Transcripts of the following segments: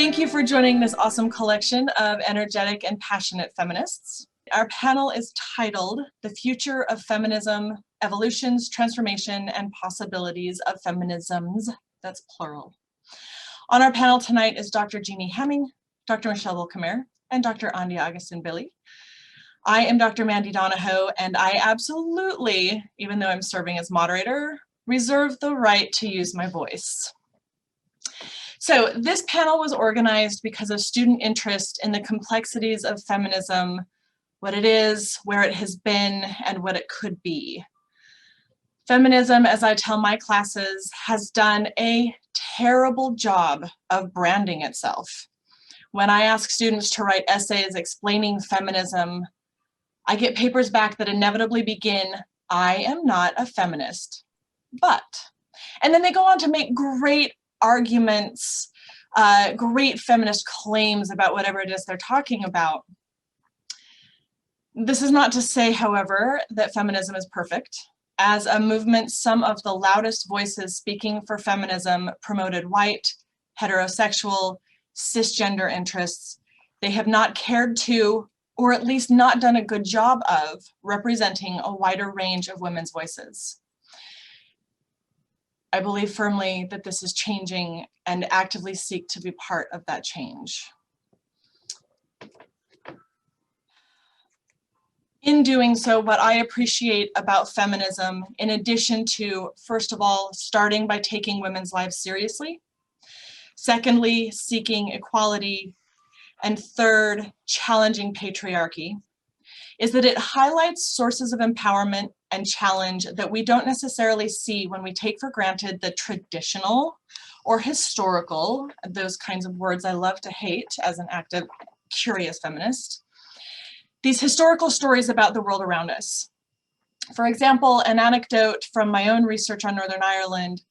Thank you for joining this awesome collection of energetic and passionate feminists. Our panel is titled The Future of Feminism, Evolutions, Transformation, and Possibilities of Feminisms. That's plural. On our panel tonight is Dr. Jeannie Hemming, Dr. Michelle Wilkemer, and Dr. Andi Augustin-Billy. I am Dr. Mandy Donahoe, and I absolutely, even though I'm serving as moderator, reserve the right to use my voice. So this panel was organized because of student interest in the complexities of feminism, what it is, where it has been, and what it could be. Feminism, as I tell my classes, has done a terrible job of branding itself. When I ask students to write essays explaining feminism, I get papers back that inevitably begin, "I am not a feminist, but," and then they go on to make great arguments, great feminist claims about whatever it is they're talking about. This is not to say, however, that feminism is perfect. As a movement, some of the loudest voices speaking for feminism promoted white, heterosexual, cisgender interests. They have not cared to, or at least not done a good job of, representing a wider range of women's voices. I believe firmly that this is changing and actively seek to be part of that change. In doing so, what I appreciate about feminism, in addition to, first of all, starting by taking women's lives seriously, secondly, seeking equality, and third, challenging patriarchy, is that it highlights sources of empowerment and challenge that we don't necessarily see when we take for granted the traditional or historical, those kinds of words I love to hate as an active, curious feminist, these historical stories about the world around us. For example, an anecdote from my own research on Northern Ireland.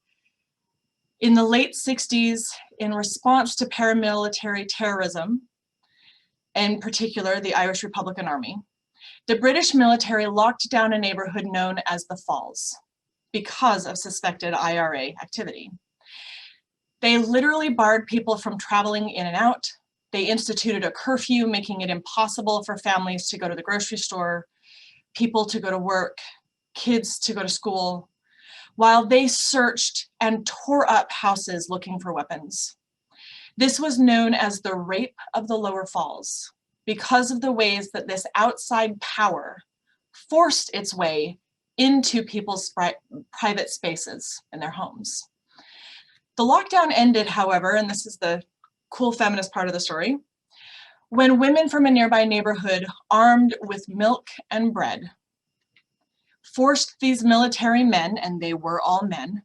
In the late 60s, in response to paramilitary terrorism, in particular the Irish Republican Army, the British military locked down a neighborhood known as the Falls because of suspected IRA activity. They literally barred people from traveling in and out. They instituted a curfew, making it impossible for families to go to the grocery store, people to go to work, kids to go to school, while they searched and tore up houses looking for weapons. This was known as the Rape of the Lower Falls, because of the ways that this outside power forced its way into people's private spaces in their homes. The lockdown ended, however, and this is the cool feminist part of the story, when women from a nearby neighborhood, armed with milk and bread, forced these military men, and they were all men,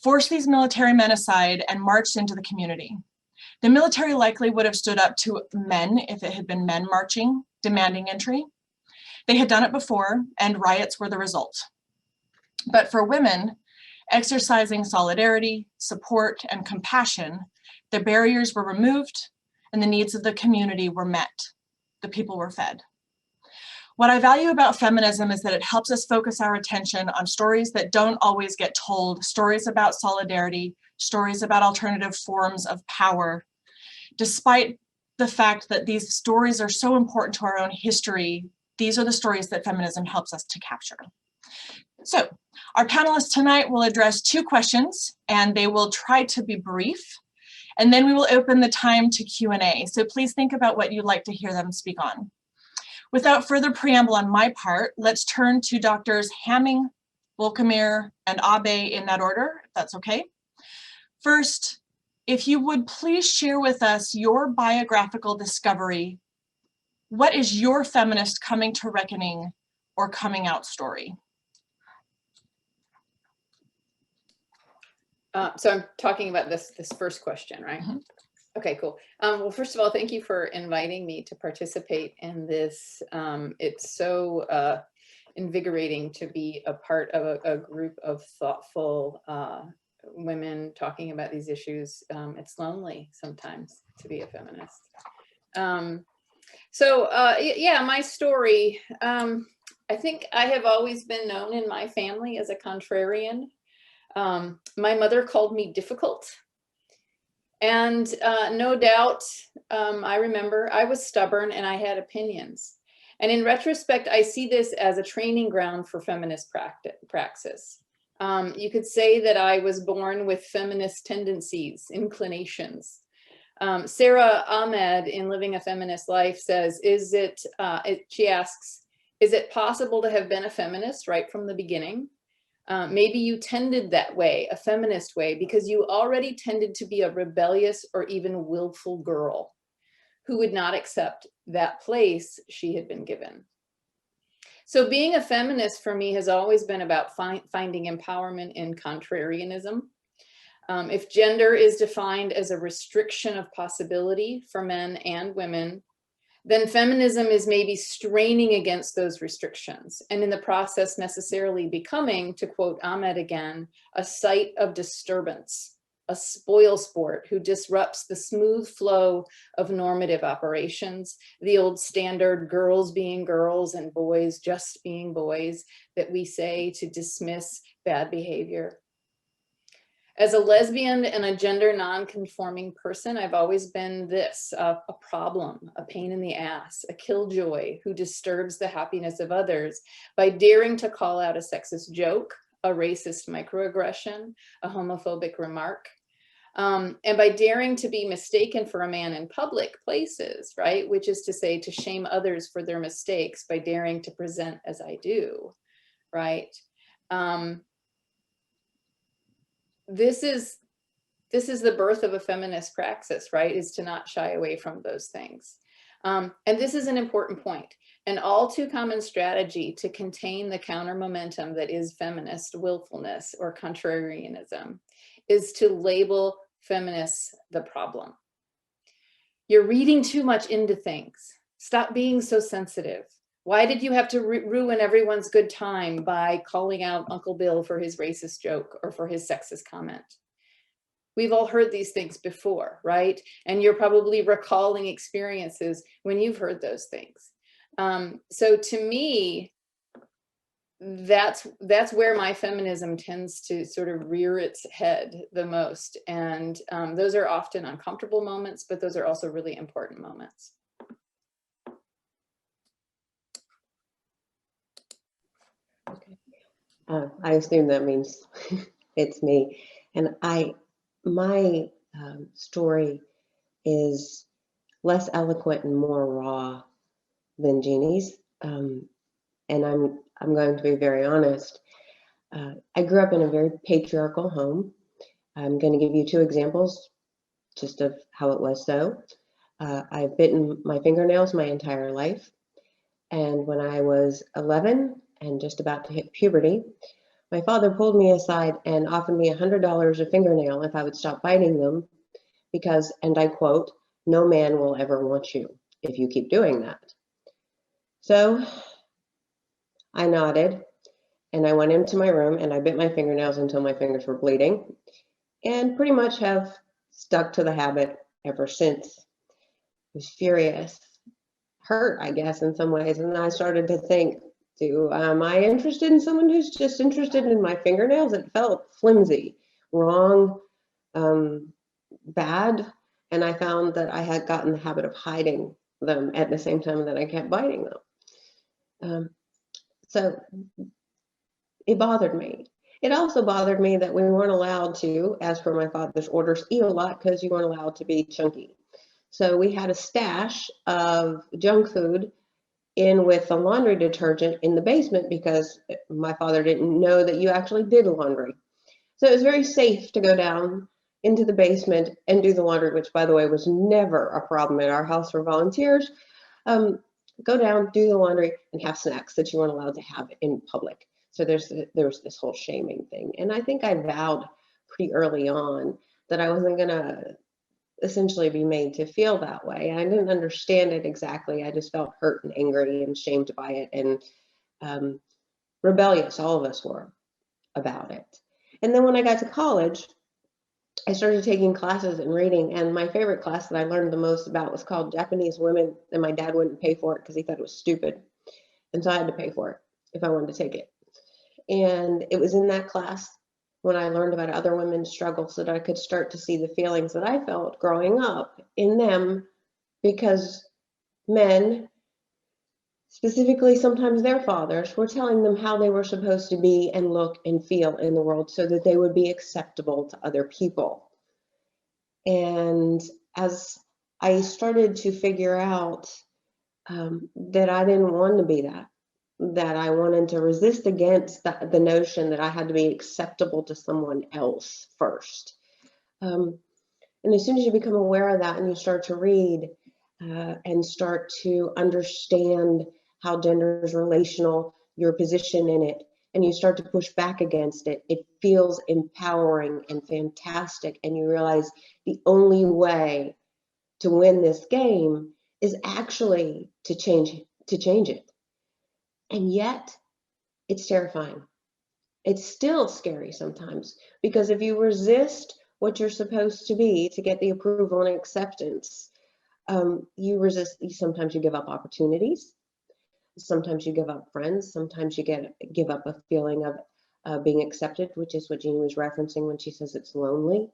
forced these military men aside and marched into the community. The military likely would have stood up to men if it had been men marching, demanding entry. They had done it before, and riots were the result. But for women, exercising solidarity, support, and compassion, the barriers were removed, and the needs of the community were met. The people were fed. What I value about feminism is that it helps us focus our attention on stories that don't always get told, stories about solidarity, stories about alternative forms of power. Despite the fact that these stories are so important to our own history, these are the stories that feminism helps us to capture. So, our panelists tonight will address two questions, and they will try to be brief, and then we will open the time to Q&A. So please think about what you'd like to hear them speak on. Without further preamble on my part, let's turn to Drs. Hemming, Wilkemer, and Abe in that order, if that's okay. First, if you would please share with us your biographical discovery. What is your feminist coming to reckoning or coming out story? So I'm talking about this first question, right? Mm-hmm. Okay, cool. Well, first of all, thank you for inviting me to participate in this. It's so invigorating to be a part of a group of thoughtful women talking about these issues. It's lonely sometimes to be a feminist. Yeah, my story. I think I have always been known in my family as a contrarian. My mother called me difficult. And no doubt, I remember I was stubborn and I had opinions. And in retrospect, I see this as a training ground for feminist praxis. You could say that I was born with feminist tendencies, inclinations. Sarah Ahmed in Living a Feminist Life says, she asks, is it possible to have been a feminist right from the beginning? Maybe you tended that way, a feminist way, because you already tended to be a rebellious or even willful girl who would not accept that place she had been given. So being a feminist for me has always been about finding empowerment in contrarianism. If gender is defined as a restriction of possibility for men and women, then feminism is maybe straining against those restrictions and in the process necessarily becoming, to quote Ahmed again, a site of disturbance, a spoil sport who disrupts the smooth flow of normative operations, the old standard girls being girls and boys just being boys that we say to dismiss bad behavior. As a lesbian and a gender non-conforming person, I've always been this, a problem, a pain in the ass, a killjoy who disturbs the happiness of others by daring to call out a sexist joke, a racist microaggression, a homophobic remark, and by daring to be mistaken for a man in public places, right? Which is to say, to shame others for their mistakes by daring to present as I do, right? This is the birth of a feminist praxis, right? Is to not shy away from those things. And this is an important point. An all too common strategy to contain the counter momentum that is feminist willfulness or contrarianism is to label feminists the problem. You're reading too much into things. Stop being so sensitive. Why did you have to ruin everyone's good time by calling out Uncle Bill for his racist joke or for his sexist comment? We've all heard these things before, right? And you're probably recalling experiences when you've heard those things. So to me, that's where my feminism tends to sort of rear its head the most. And those are often uncomfortable moments, but those are also really important moments. Okay. I assume that means it's me. And my story is less eloquent and more raw than Jeannie's. And I'm going to be very honest. I grew up in a very patriarchal home. I'm going to give you two examples just of how it was so. I've bitten my fingernails my entire life. And when I was 11 and just about to hit puberty, my father pulled me aside and offered me $100 a fingernail if I would stop biting them because, and I quote, "No man will ever want you if you keep doing that." So I nodded and I went into my room and I bit my fingernails until my fingers were bleeding and pretty much have stuck to the habit ever since. I was furious, hurt, I guess, in some ways. And I started to think, am I interested in someone who's just interested in my fingernails? It felt flimsy, wrong, bad. And I found that I had gotten the habit of hiding them at the same time that I kept biting them. So it bothered me. It also bothered me that we weren't allowed to, as per my father's orders, eat a lot because you weren't allowed to be chunky. So we had a stash of junk food in with the laundry detergent in the basement because my father didn't know that you actually did laundry. So it was very safe to go down into the basement and do the laundry, which by the way was never a problem at our house for volunteers. Go down, do the laundry, and have snacks that you weren't allowed to have in public. So there was this whole shaming thing. And I think I vowed pretty early on that I wasn't gonna essentially be made to feel that way. I didn't understand it exactly. I just felt hurt and angry and shamed by it and rebellious. All of us were about it. And then when I got to college, I started taking classes and reading. And my favorite class that I learned the most about was called Japanese Women. And my dad wouldn't pay for it because he thought it was stupid. And so I had to pay for it if I wanted to take it. And it was in that class when I learned about other women's struggles, so that I could start to see the feelings that I felt growing up in them, because men, specifically sometimes their fathers, were telling them how they were supposed to be and look and feel in the world so that they would be acceptable to other people. And as I started to figure out that I didn't want to be that I wanted to resist against the notion that I had to be acceptable to someone else first. And as soon as you become aware of that and you start to read and start to understand how gender is relational, your position in it, and you start to push back against it, it feels empowering and fantastic. And you realize the only way to win this game is actually to change it. And yet it's terrifying. It's still scary sometimes, because if you resist what you're supposed to be to get the approval and acceptance, you resist. Sometimes you give up opportunities. Sometimes you give up friends. Sometimes you give up a feeling of being accepted, which is what Jeannie was referencing when she says it's lonely.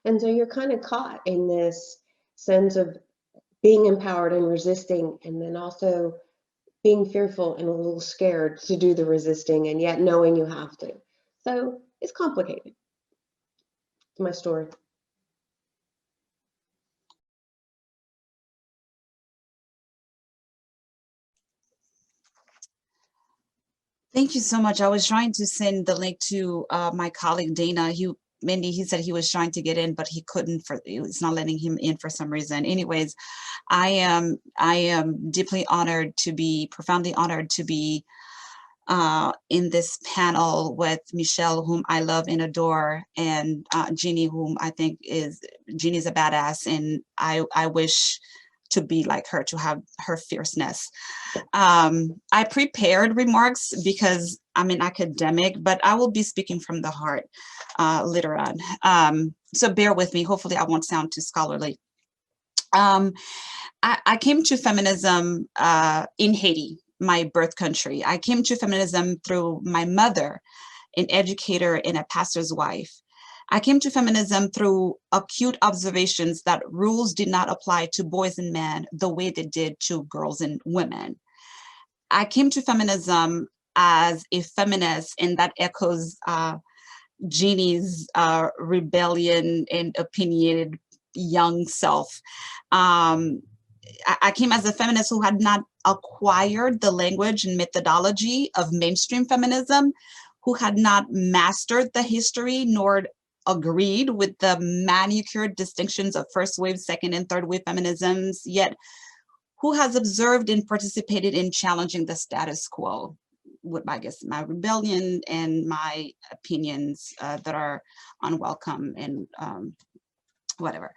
And so you're kind of caught in this sense of being empowered and resisting, and then also being fearful and a little scared to do the resisting, and yet knowing you have to. So it's complicated. It's my story. Thank you so much. I was trying to send the link to my colleague Dana. Mindy, he said he was trying to get in, but he couldn't. It's not letting him in for some reason. Anyways, I am deeply honored to be, profoundly honored to be in this panel with Michelle, whom I love and adore, and Jeannie, whom I think Jeannie's a badass, and I wish to be like her, to have her fierceness. I prepared remarks because I'm an academic, but I will be speaking from the heart later on. So bear with me. Hopefully I won't sound too scholarly. I came to feminism in Haiti, my birth country. I came to feminism through my mother, an educator and a pastor's wife. I came to feminism through acute observations that rules did not apply to boys and men the way they did to girls and women. I came to feminism as a feminist, and that echoes Jeannie's rebellion and opinionated young self. I came as a feminist who had not acquired the language and methodology of mainstream feminism, who had not mastered the history nor agreed with the manicured distinctions of first wave, second and third wave feminisms, yet who has observed and participated in challenging the status quo with, I guess, my rebellion and my opinions that are unwelcome and whatever.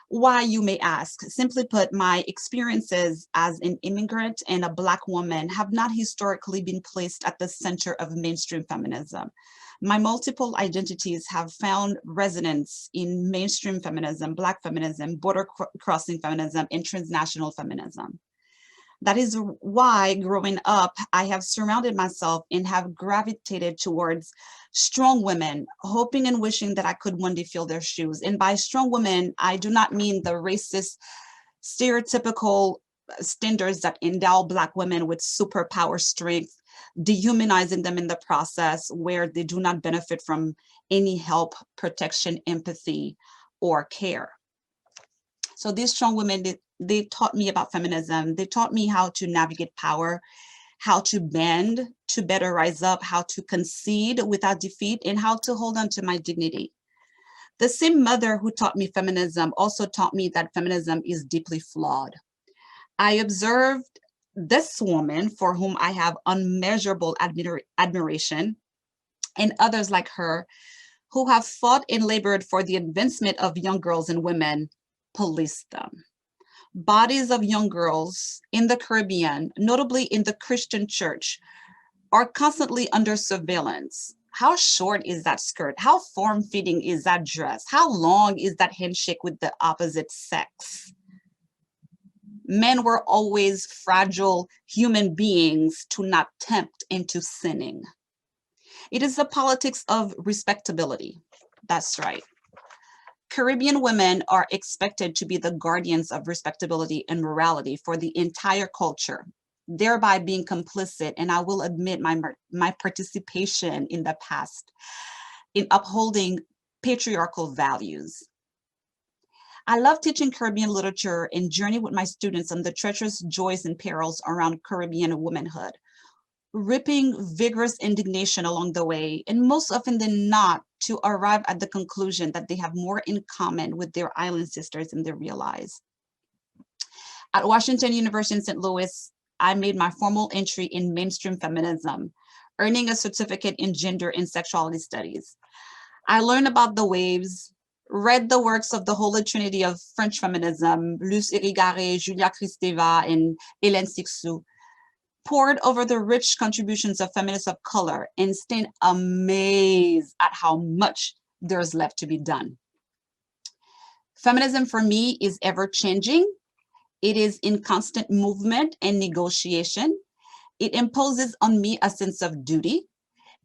Why, you may ask? Simply put, my experiences as an immigrant and a Black woman have not historically been placed at the center of mainstream feminism. My multiple identities have found resonance in mainstream feminism, Black feminism, border crossing feminism, and transnational feminism. That is why growing up, I have surrounded myself and have gravitated towards strong women, hoping and wishing that I could one day fill their shoes. And by strong women, I do not mean the racist, stereotypical standards that endow Black women with superpower strength, dehumanizing them in the process, where they do not benefit from any help, protection, empathy, or care. So these strong women, they taught me about feminism. They taught me how to navigate power, how to bend to better rise up, how to concede without defeat, and how to hold on to my dignity. The same mother who taught me feminism also taught me that feminism is deeply flawed. I observed this woman, for whom I have unmeasurable admiration, and others like her, who have fought and labored for the advancement of young girls and women, police them. Bodies of young girls in the Caribbean, notably in the Christian church, are constantly under surveillance. How short is that skirt? How form-fitting is that dress? How long is that handshake with the opposite sex? Men were always fragile human beings to not tempt into sinning. It is the politics of respectability. That's right. Caribbean women are expected to be the guardians of respectability and morality for the entire culture, thereby being complicit, and I will admit my participation in the past in upholding patriarchal values. I love teaching Caribbean literature and journey with my students on the treacherous joys and perils around Caribbean womanhood, ripping vigorous indignation along the way, and most often than not, to arrive at the conclusion that they have more in common with their island sisters than they realize. At Washington University in St. Louis, I made my formal entry in mainstream feminism, earning a certificate in gender and sexuality studies. I learned about the waves, read the works of the Holy Trinity of French feminism, Luce Irigaray, Julia Kristeva, and Hélène Sixou, pored over the rich contributions of feminists of color, and stayed amazed at how much there's left to be done. Feminism for me is ever changing. It is in constant movement and negotiation. It imposes on me a sense of duty.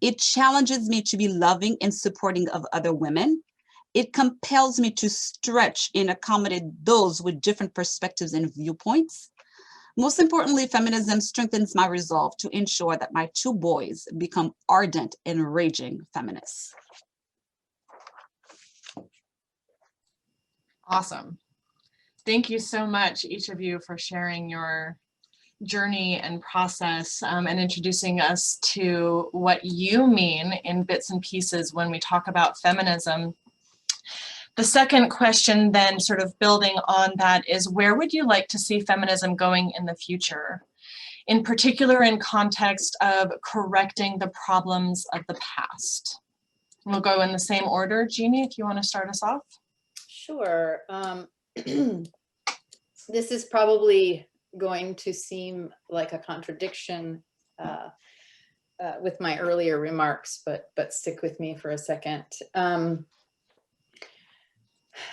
It challenges me to be loving and supporting of other women. It compels me to stretch and accommodate those with different perspectives and viewpoints. Most importantly, feminism strengthens my resolve to ensure that my two boys become ardent and raging feminists. Awesome. Thank you so much, each of you, for sharing your journey and process and introducing us to what you mean in bits and pieces when we talk about feminism. The second question then, sort of building on that, is where would you like to see feminism going in the future? In particular, in context of correcting the problems of the past. We'll go in the same order. Jeannie, if you want to start us off. Sure. This is probably going to seem like a contradiction with my earlier remarks, but stick with me for a second.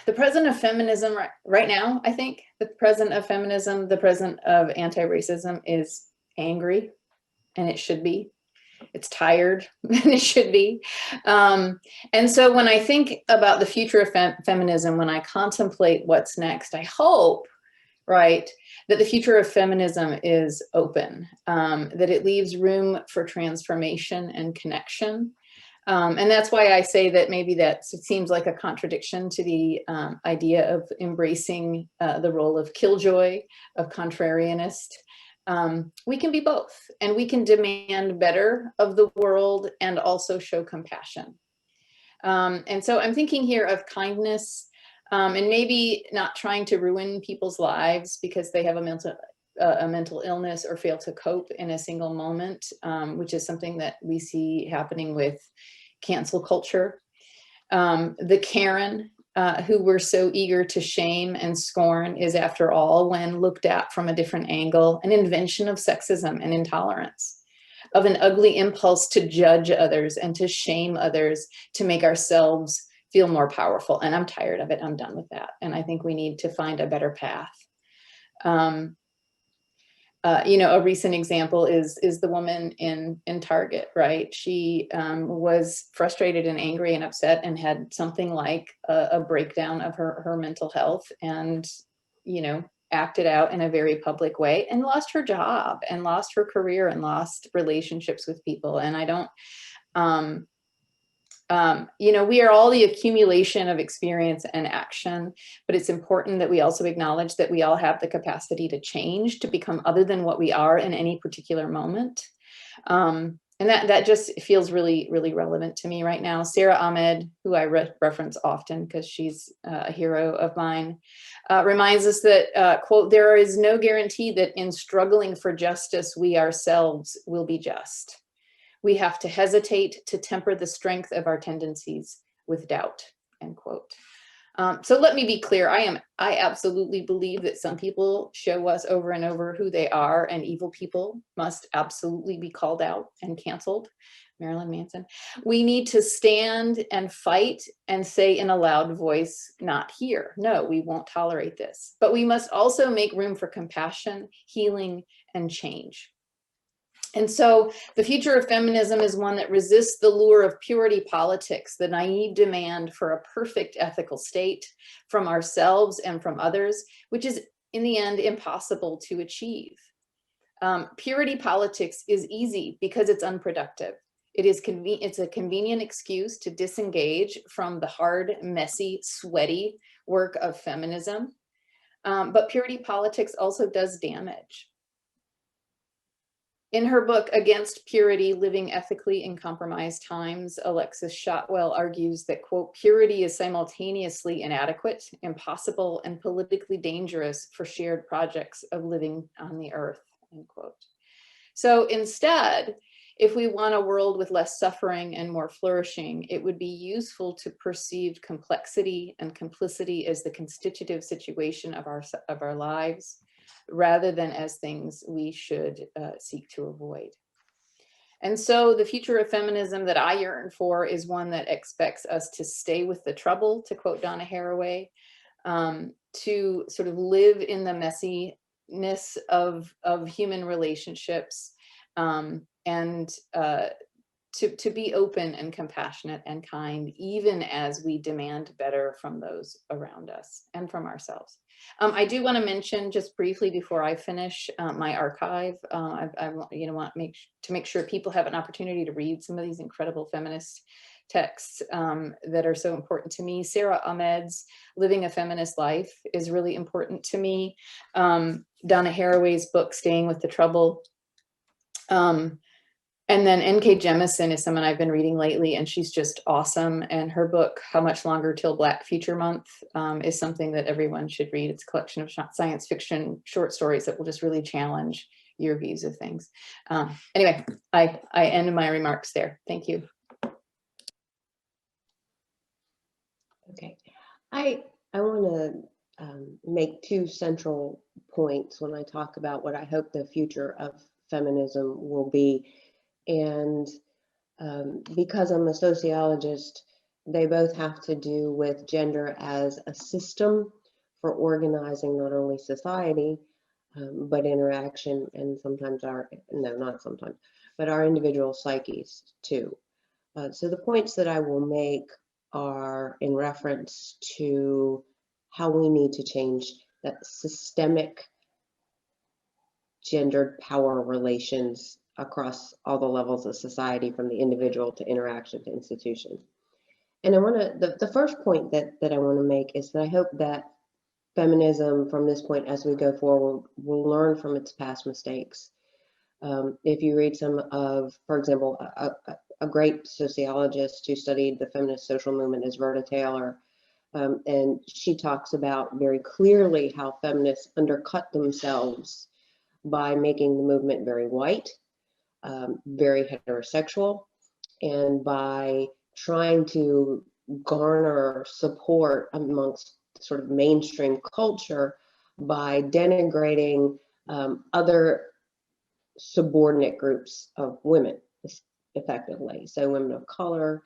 The president of feminism right now, I think the president of feminism, the president of anti-racism is angry, and it should be. It's tired, and it should be. And so when I think about the future of feminism, when I contemplate what's next, I hope, right, that the future of feminism is open, that it leaves room for transformation and connection. And that's why I say that maybe it seems like a contradiction to the idea of embracing the role of killjoy, of contrarianist. We can be both, and we can demand better of the world and also show compassion. And so I'm thinking here of kindness, and maybe not trying to ruin people's lives because they have a mental illness or fail to cope in a single moment, which is something that we see happening with cancel culture. The Karen who we're so eager to shame and scorn is, after all, when looked at from a different angle, an invention of sexism and intolerance, of an ugly impulse to judge others and to shame others to make ourselves feel more powerful. And I'm tired of it. I'm done with that. And I think we need to find a better path. A recent example is the woman in Target, right? She was frustrated and angry and upset and had something like a breakdown of her mental health, and, acted out in a very public way and lost her job and lost her career and lost relationships with people. And I don't, we are all the accumulation of experience and action, but it's important that we also acknowledge that we all have the capacity to change, to become other than what we are in any particular moment. And that just feels really, really relevant to me right now. Sarah Ahmed, who I reference often because she's a hero of mine, reminds us that, quote, "There is no guarantee that in struggling for justice, we ourselves will be just. We have to hesitate to temper the strength of our tendencies with doubt," end quote. So let me be clear. I absolutely believe that some people show us over and over who they are, and evil people must absolutely be called out and canceled. Marilyn Manson. We need to stand and fight and say in a loud voice, "Not here. No, we won't tolerate this." But we must also make room for compassion, healing, and change. And so the future of feminism is one that resists the lure of purity politics, the naive demand for a perfect ethical state from ourselves and from others, which is in the end impossible to achieve. Purity politics is easy because it's unproductive. It's a convenient excuse to disengage from the hard, messy, sweaty work of feminism. But purity politics also does damage. In her book, Against Purity, Living Ethically in Compromised Times, Alexis Shotwell argues that, quote, purity is simultaneously inadequate, impossible, and politically dangerous for shared projects of living on the earth, end quote. So instead, if we want a world with less suffering and more flourishing, it would be useful to perceive complexity and complicity as the constitutive situation of our lives, rather than as things we should seek to avoid. And so the future of feminism that I yearn for is one that expects us to stay with the trouble, to quote Donna Haraway, to sort of live in the messiness of human relationships, and to be open and compassionate and kind, even as we demand better from those around us and from ourselves. I do want to mention just briefly before I finish my archive. I want to make sure people have an opportunity to read some of these incredible feminist texts that are so important to me. Sarah Ahmed's Living a Feminist Life is really important to me. Donna Haraway's book, Staying with the Trouble. And then N.K. Jemisin is someone I've been reading lately, and she's just awesome. And her book, How Much Longer Till Black Future Month, is something that everyone should read. It's a collection of science fiction short stories that will just really challenge your views of things. Anyway, I end my remarks there. Thank you. Okay, I want to make two central points when I talk about what I hope the future of feminism will be. And because I'm a sociologist, they both have to do with gender as a system for organizing not only society, but interaction, and sometimes but our individual psyches too. So the points that I will make are in reference to how we need to change that systemic gendered power relations across all the levels of society, from the individual to interaction to institution. And I want to, the first point that I want to make is that I hope that feminism from this point as we go forward will learn from its past mistakes. If you read some of, for example, a great sociologist who studied the feminist social movement is Verda Taylor, and she talks about very clearly how feminists undercut themselves by making the movement very white, very heterosexual, and by trying to garner support amongst sort of mainstream culture by denigrating other subordinate groups of women effectively. So women of color,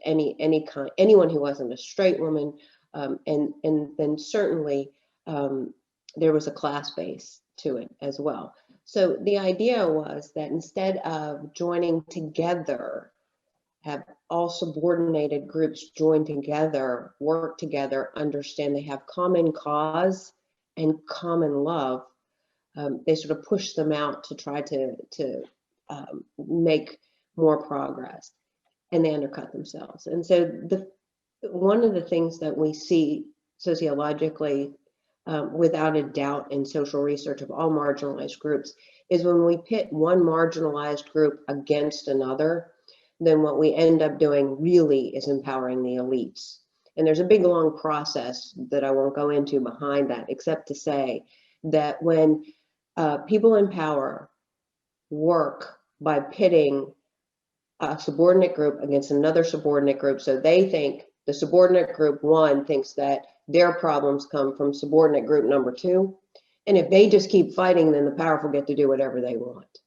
anyone who wasn't a straight woman, and then certainly there was a class base to it as well. So the idea was that instead of joining together, have all subordinated groups join together, work together, understand they have common cause and common love, they sort of push them out to try to make more progress, and they undercut themselves. And so one of the things that we see sociologically, without a doubt in social research of all marginalized groups, is when we pit one marginalized group against another, then what we end up doing really is empowering the elites. And there's a big long process that I won't go into behind that, except to say that when people in power work by pitting a subordinate group against another subordinate group, so they think the subordinate group one thinks that their problems come from subordinate group number two, and if they just keep fighting, then the powerful get to do whatever they want.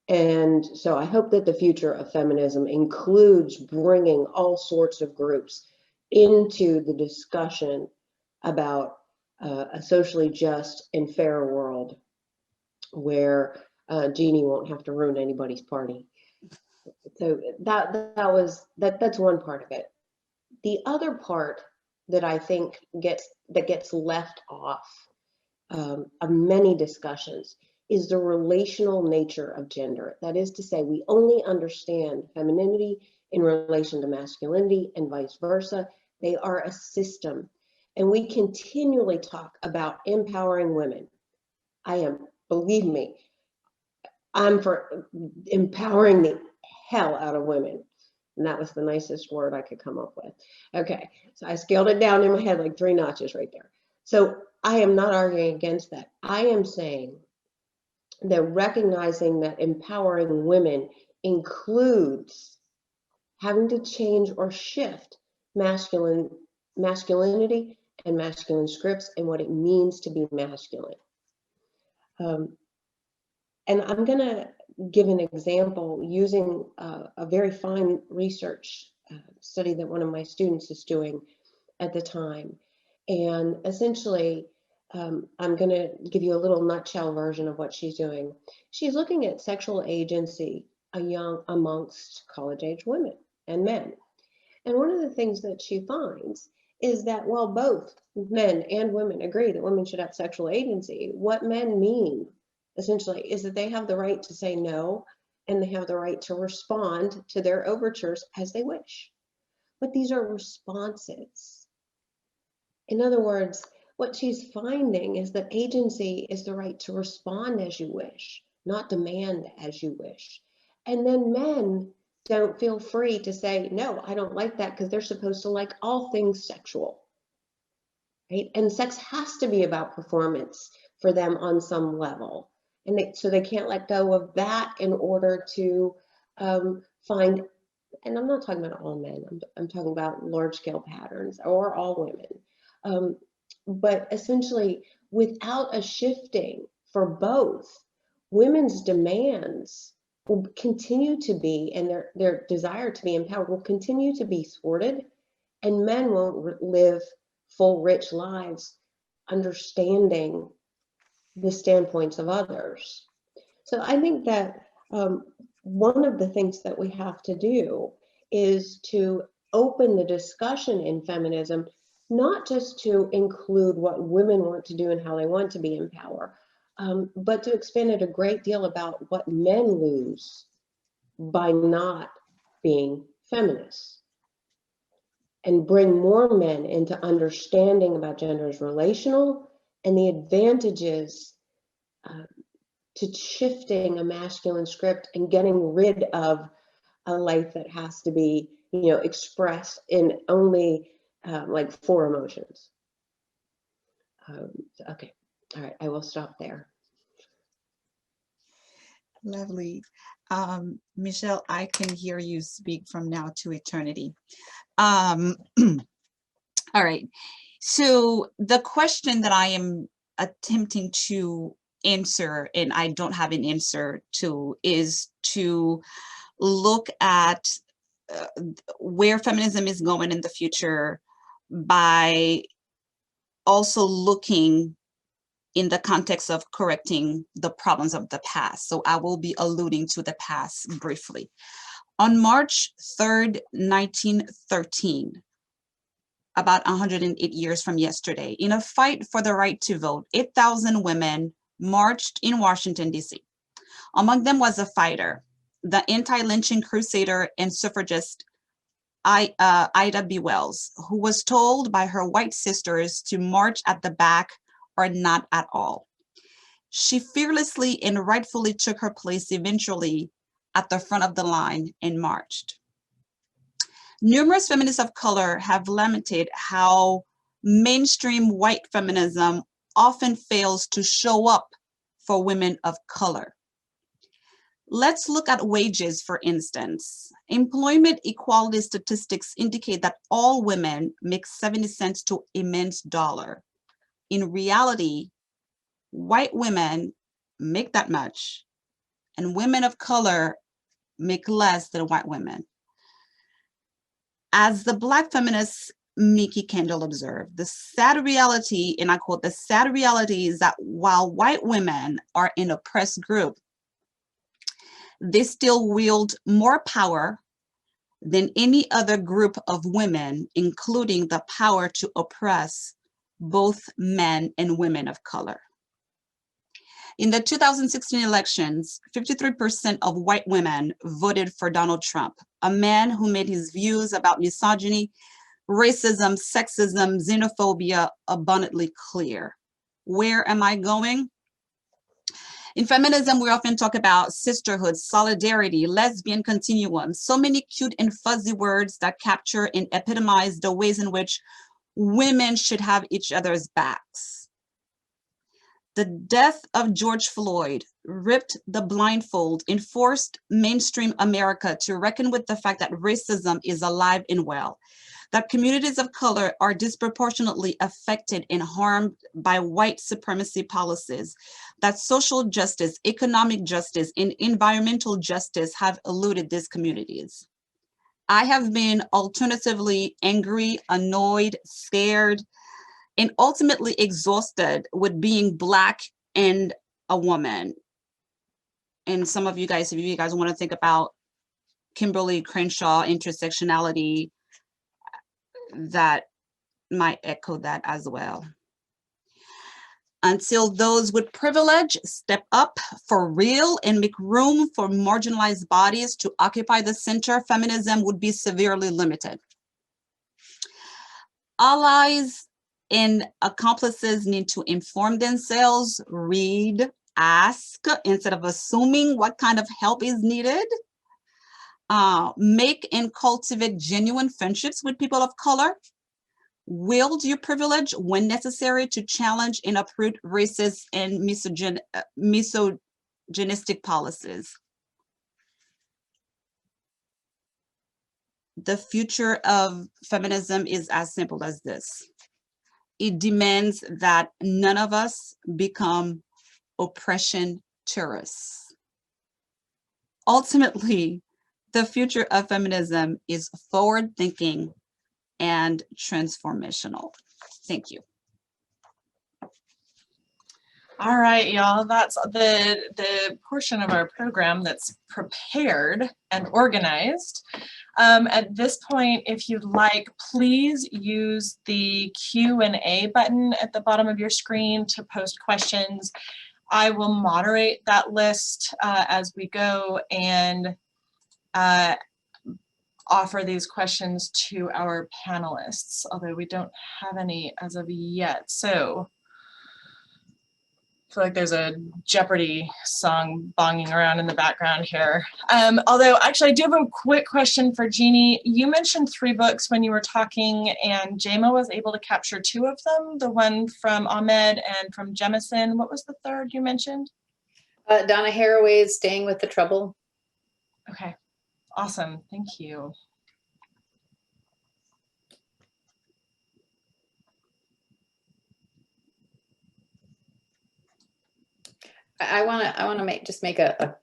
And so I hope that the future of feminism includes bringing all sorts of groups into the discussion about a socially just and fair world where Jeannie won't have to ruin anybody's party. So that's one part of it. The other part that I think gets left off of many discussions is the relational nature of gender. That is to say, we only understand femininity in relation to masculinity and vice versa. They are a system. And we continually talk about empowering women. Believe me, I'm for empowering the hell out of women. And that was the nicest word I could come up with. Okay, so I scaled it down in my head like 3 notches right there. So I am not arguing against that. I am saying that recognizing that empowering women includes having to change or shift masculinity and masculine scripts and what it means to be masculine. And I'm going to give an example using a very fine research study that one of my students is doing at the time. And essentially, I'm going to give you a little nutshell version of what she's doing. She's looking at sexual agency amongst college-age women and men. And one of the things that she finds is that while both men and women agree that women should have sexual agency, what men mean essentially is that they have the right to say no, and they have the right to respond to their overtures as they wish. But these are responses. In other words, what she's finding is that agency is the right to respond as you wish, not demand as you wish. And then men don't feel free to say, no, I don't like that, because they're supposed to like all things sexual, right? And sex has to be about performance for them on some level. And so they can't let go of that in order to find, and I'm not talking about all men, I'm talking about large scale patterns or all women. But essentially, without a shifting for both, women's demands will continue to be, and their desire to be empowered will continue to be thwarted, and men won't live full, rich lives understanding the standpoints of others. So I think that one of the things that we have to do is to open the discussion in feminism, not just to include what women want to do and how they want to be in power, but to expand it a great deal about what men lose by not being feminists, and bring more men into understanding about gender as relational and the advantages to shifting a masculine script and getting rid of a life that has to be, expressed in only like 4 emotions. Okay, all right, I will stop there. Lovely. Michelle, I can hear you speak from now to eternity. All right. So the question that I am attempting to answer, and I don't have an answer to, is to look at where feminism is going in the future by also looking in the context of correcting the problems of the past. So I will be alluding to the past briefly. On March 3rd, 1913, about 108 years from yesterday, in a fight for the right to vote, 8,000 women marched in Washington, D.C. Among them was a fighter, the anti-lynching crusader and suffragist Ida B. Wells, who was told by her white sisters to march at the back or not at all. She fearlessly and rightfully took her place eventually at the front of the line and marched. Numerous feminists of color have lamented how mainstream white feminism often fails to show up for women of color. Let's look at wages, for instance. Employment equality statistics indicate that all women make 70 cents to a men's dollar. In reality, white women make that much, and women of color make less than white women. As the Black feminists Mickey Kendall observed, the sad reality, and I quote, the sad reality is that while white women are an oppressed group, they still wield more power than any other group of women, including the power to oppress both men and women of color. In the 2016 elections, 53% of white women voted for Donald Trump, a man who made his views about misogyny, racism, sexism, xenophobia abundantly clear. Where am I going? In feminism, we often talk about sisterhood, solidarity, lesbian continuum, so many cute and fuzzy words that capture and epitomize the ways in which women should have each other's backs. The death of George Floyd ripped the blindfold and forced mainstream America to reckon with the fact that racism is alive and well, that communities of color are disproportionately affected and harmed by white supremacy policies, that social justice, economic justice, and environmental justice have eluded these communities. I have been alternatively angry, annoyed, scared, and ultimately exhausted with being Black and a woman. And some of you guys, if you guys want to think about Kimberly Crenshaw intersectionality, that might echo that as well. Until those with privilege step up for real and make room for marginalized bodies to occupy the center, feminism would be severely limited. Allies and accomplices need to inform themselves, read, ask, instead of assuming what kind of help is needed. Make and cultivate genuine friendships with people of color. Wield your privilege when necessary to challenge and uproot racist and misogynistic policies. The future of feminism is as simple as this. It demands that none of us become oppression tourists. Ultimately, the future of feminism is forward-thinking and transformational. Thank you. All right, y'all, that's the portion of our program that's prepared and organized. At this point, if you'd like, please use the Q&A button at the bottom of your screen to post questions. I will moderate that list as we go and offer these questions to our panelists, although we don't have any as of yet. So I feel like there's a Jeopardy song bonging around in the background here. Although actually I do have a quick question for Jeannie. You mentioned 3 books when you were talking, and Jema was able to capture 2 of them, the one from Ahmed and from Jemison. What was the third you mentioned? Donna Haraway's Staying with the Trouble. Okay, awesome, thank you. I want to make a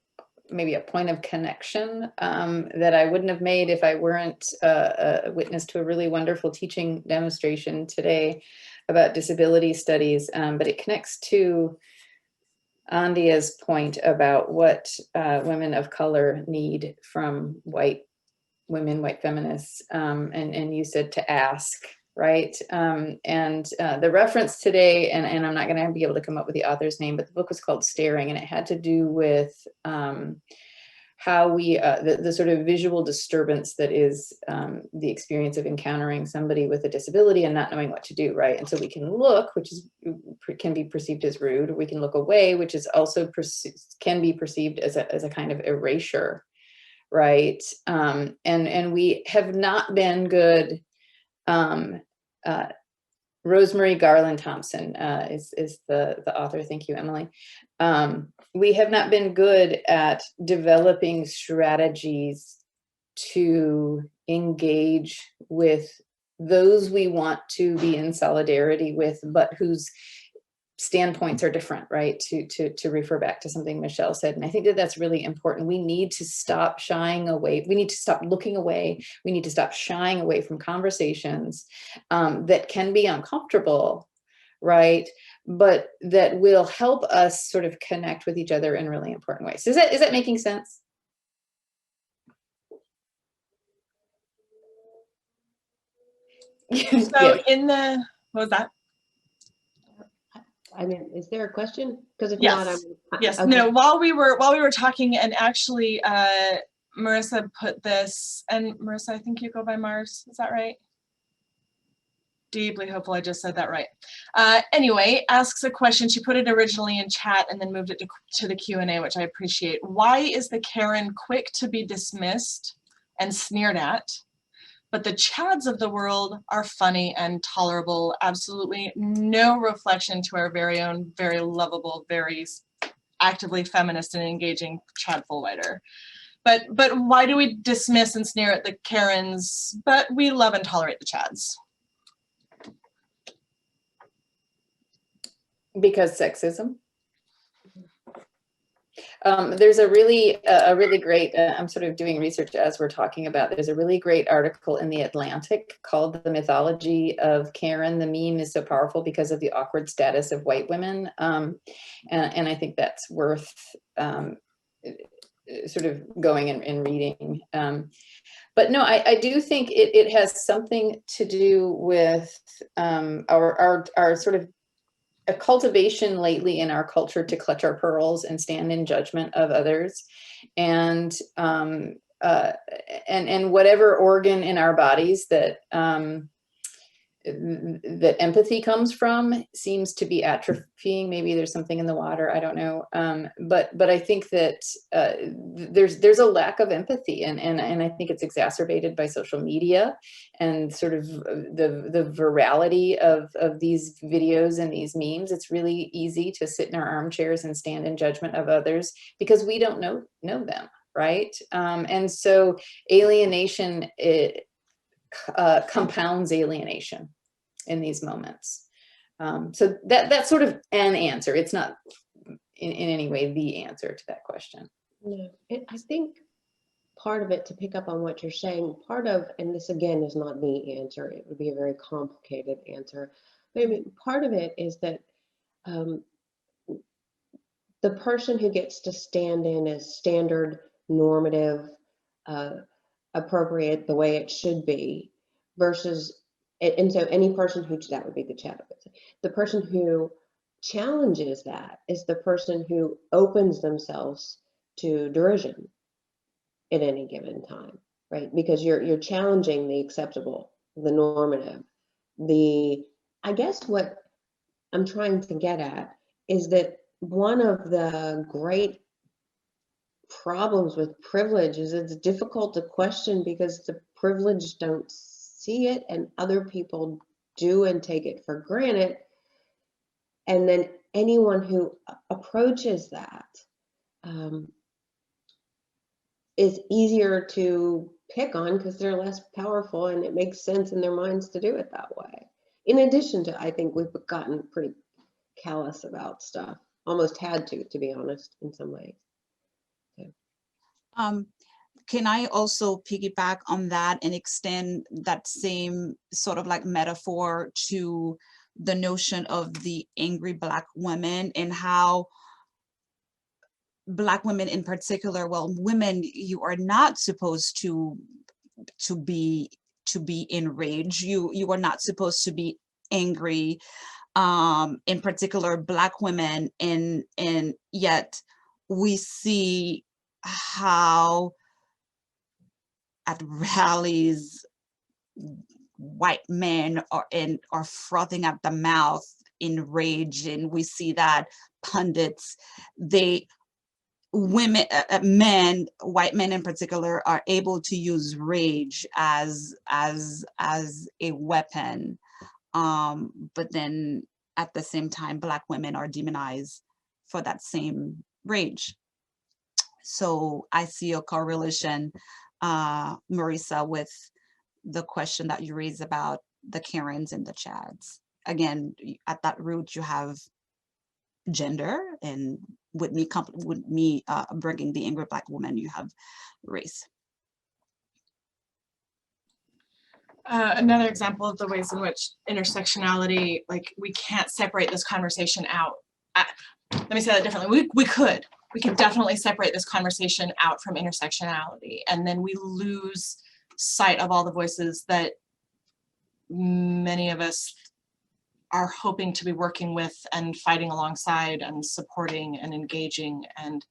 maybe a point of connection that I wouldn't have made if I weren't a witness to a really wonderful teaching demonstration today about disability studies, but it connects to Andia's point about what women of color need from white women, white feminists, and you said to ask, right? The reference today, and I'm not going to be able to come up with the author's name, but the book was called Staring, and it had to do with how we, the sort of visual disturbance that is the experience of encountering somebody with a disability and not knowing what to do, right? And so we can look, which is can be perceived as rude, or we can look away, which is also can be perceived as a kind of erasure, right? And we have not been good. Rosemary Garland Thompson is the author. Thank you, Emily. We have not been good at developing strategies to engage with those we want to be in solidarity with, but whose standpoints are different, right? To refer back to something Michelle said. And I think that that's really important. We need to stop shying away. We need to stop looking away. We need to stop shying away from conversations that can be uncomfortable, right? But that will help us sort of connect with each other in really important ways. Is that making sense? So in the, what was that? I mean, is there a question? Because if Yes. not, Yes. okay. No, while we were talking, and actually Marissa put this, and Marissa, I think you go by Mars, is that right? Deeply hopeful I just said that right. Anyway, asks a question. She put it originally in chat and then moved it to the Q&A, which I appreciate. Why is the Karen quick to be dismissed and sneered at, but the Chads of the world are funny and tolerable? Absolutely no reflection to our very own, very lovable, very actively feminist and engaging Chad Fullwider. But why do we dismiss and sneer at the Karens, but we love and tolerate the Chads? Because sexism. There's a really great, I'm sort of doing research as we're talking about, there's a really great article in The Atlantic called The Mythology of Karen. The meme is so powerful because of the awkward status of white women. And I think that's worth sort of going and reading. But no, I do think it has something to do with our sort of a cultivation lately in our culture to clutch our pearls and stand in judgment of others, and whatever organ in our bodies that that empathy comes from seems to be atrophying. Maybe there's something in the water, I don't know. But I think that there's a lack of empathy, and I think it's exacerbated by social media and sort of the virality of these videos and these memes. It's really easy to sit in our armchairs and stand in judgment of others because we don't know them, right? And so alienation, compounds alienation in these moments. So that's sort of an answer. It's not in any way the answer to that question. No, I think part of it, to pick up on what you're saying, part of, and this again is not the answer, it would be a very complicated answer, but I mean, part of it is that the person who gets to stand in as standard, normative, appropriate, the way it should be, versus, and so any person who, that would be the chat, the person who challenges that is the person who opens themselves to derision at any given time, right? Because you're challenging the acceptable, the normative. I guess what I'm trying to get at is that one of the great problems with privilege is it's difficult to question because the privileged don't see it and other people do and take it for granted. And then anyone who approaches that is easier to pick on because they're less powerful and it makes sense in their minds to do it that way. In addition to, I think we've gotten pretty callous about stuff, almost had to be honest, in some ways. So. Can I also piggyback on that and extend that same sort of like metaphor to the notion of the angry Black women and how Black women in particular, well, women, you are not supposed to be enraged. You are not supposed to be angry. In particular, Black women, and yet we see how at rallies white men are frothing at the mouth in rage, and we see that pundits, men, white men in particular, are able to use rage as a weapon, but then at the same time Black women are demonized for that same rage. So I see a correlation, Marissa, with the question that you raised about the Karens and the Chads. Again, at that root, you have gender, and with me bringing the angry Black woman, you have race. Another example of the ways in which intersectionality, like, we can't separate this conversation out. Let me say that differently. We could definitely separate this conversation out from intersectionality, and then we lose sight of all the voices that many of us are hoping to be working with and fighting alongside and supporting and engaging. And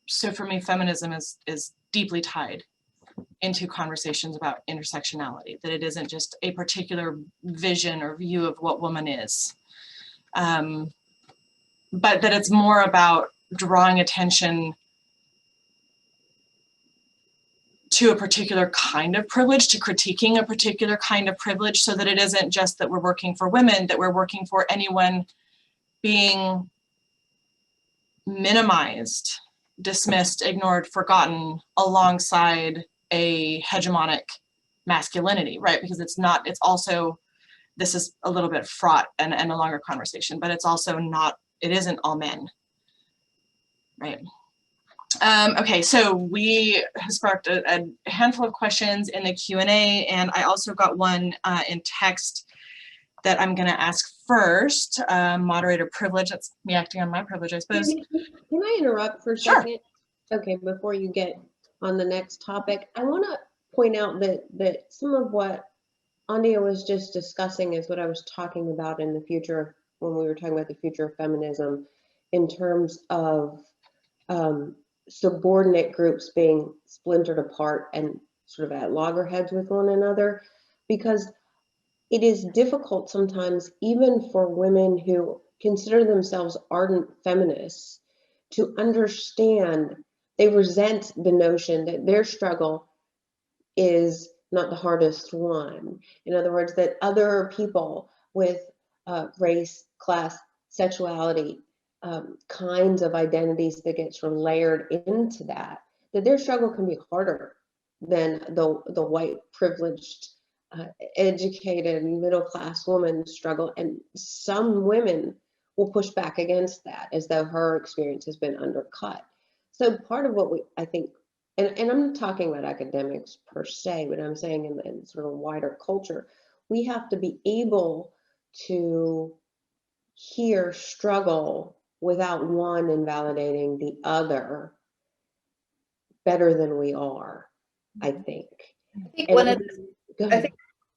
so for me, feminism is deeply tied into conversations about intersectionality, that it isn't just a particular vision or view of what woman is, but that it's more about drawing attention to a particular kind of privilege, to critiquing a particular kind of privilege, so that it isn't just that we're working for women, that we're working for anyone being minimized, dismissed, ignored, forgotten alongside a hegemonic masculinity, right? Because it's also, this is a little bit fraught and a longer conversation, but it's also not, it isn't all men, right? Okay, so we have sparked a handful of questions in the Q&A, and I also got one in text that I'm gonna ask first. Moderator privilege, that's me acting on my privilege, I suppose. Can I interrupt for a Sure. second? Okay, before you get on the next topic, I wanna point out that some of what Andia was just discussing is what I was talking about in the future, when we were talking about the future of feminism, in terms of subordinate groups being splintered apart and sort of at loggerheads with one another, because it is difficult sometimes, even for women who consider themselves ardent feminists, to understand. They resent the notion that their struggle is not the hardest one. In other words, that other people with race, class, sexuality, kinds of identities that get sort of layered into that their struggle can be harder than the white, privileged, educated, middle-class woman's struggle. And some women will push back against that as though her experience has been undercut. So part of what I think, and I'm not talking about academics per se, but I'm saying in sort of a wider culture, we have to be able to hear struggle without one invalidating the other better than we are, I think. I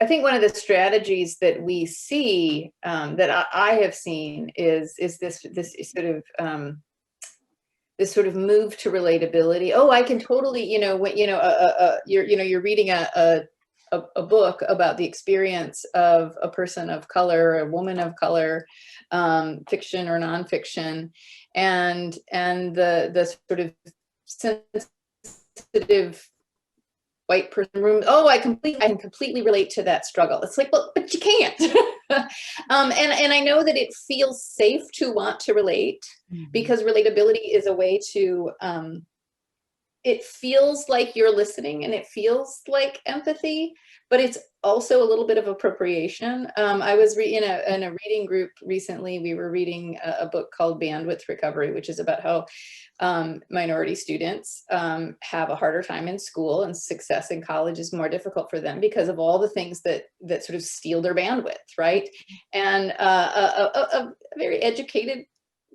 think one of the strategies that we see, that I have seen, is this sort of move to relatability. Oh, I can totally, you're reading a book about the experience of a person of color, a woman of color, fiction or nonfiction, and the sort of sensitive white person room. Oh, I can completely relate to that struggle. It's like, well, but you can't. And I know that it feels safe to want to relate, because relatability is a way to, it feels like you're listening and it feels like empathy, but it's also a little bit of appropriation. I was in a reading group recently. We were reading a book called Bandwidth Recovery, which is about how minority students have a harder time in school, and success in college is more difficult for them because of all the things that sort of steal their bandwidth, right? And a very educated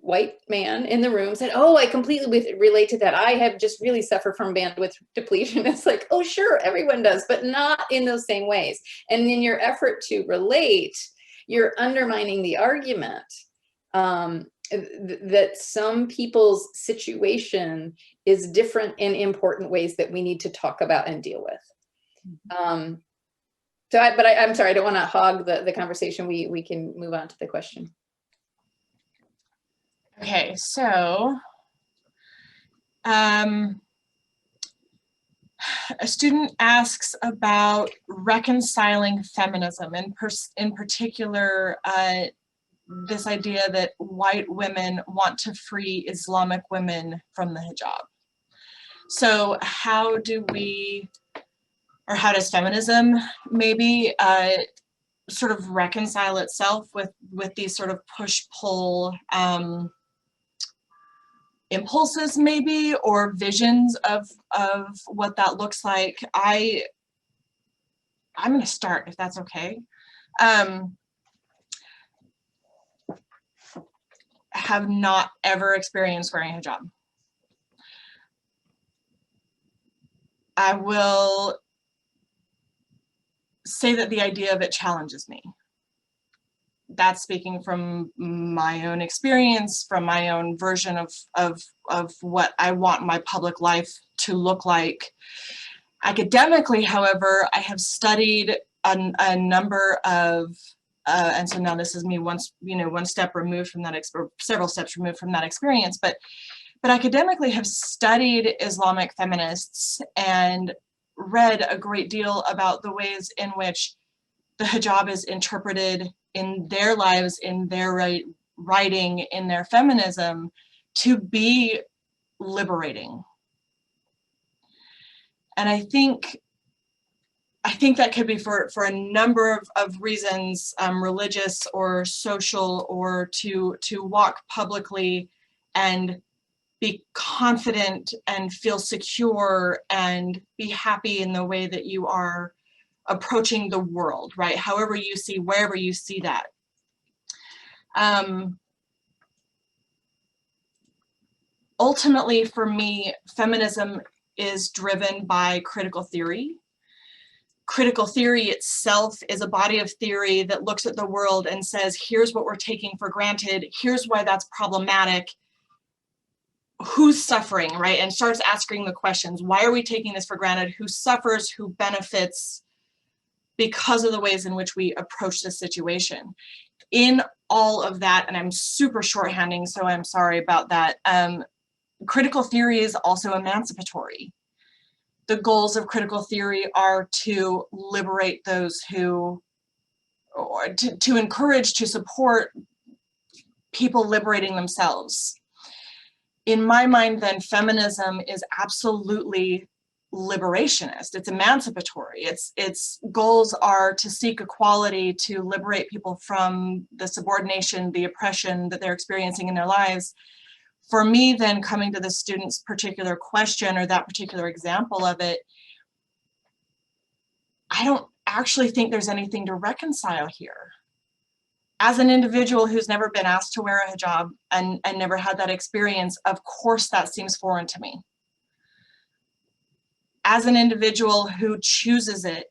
white man in the room said, oh, I completely relate to that. I have just really suffered from bandwidth depletion. It's like, oh, sure, everyone does, but not in those same ways. And in your effort to relate, you're undermining the argument that some people's situation is different in important ways that we need to talk about and deal with. I'm sorry, I don't want to hog the conversation. We can move on to the question. Okay, so a student asks about reconciling feminism, and in particular, this idea that white women want to free Islamic women from the hijab. So how does feminism maybe sort of reconcile itself with these sort of push-pull impulses maybe, or visions of what that looks like. I'm going to start, if that's okay. Have not ever experienced wearing a hijab. I will say that the idea of it challenges me. That's speaking from my own experience, from my own version of what I want my public life to look like. Academically, however, I have studied a number of, and so now this is me one step removed from that, or several steps removed from that experience, but academically have studied Islamic feminists and read a great deal about the ways in which the hijab is interpreted in their lives, in their writing, in their feminism, to be liberating. And I think that could be for a number of reasons, religious or social, or to walk publicly and be confident and feel secure and be happy in the way that you are approaching the world, right? However you see, wherever you see that. Ultimately, for me, feminism is driven by critical theory. Critical theory itself is a body of theory that looks at the world and says, here's what we're taking for granted, here's why that's problematic, who's suffering, right? And starts asking the questions, why are we taking this for granted? Who suffers, who benefits because of the ways in which we approach this situation? In all of that, and I'm super shorthanding, so I'm sorry about that, critical theory is also emancipatory. The goals of critical theory are to liberate those who, or to encourage, to support people liberating themselves. In my mind, then, feminism is absolutely liberationist. It's emancipatory. Its goals are to seek equality, to liberate people from the subordination, the oppression that they're experiencing in their lives. For me, then, coming to the student's particular question or that particular example of it, I don't actually think there's anything to reconcile here. As an individual who's never been asked to wear a hijab and never had that experience, of course that seems foreign to me. As an individual who chooses it,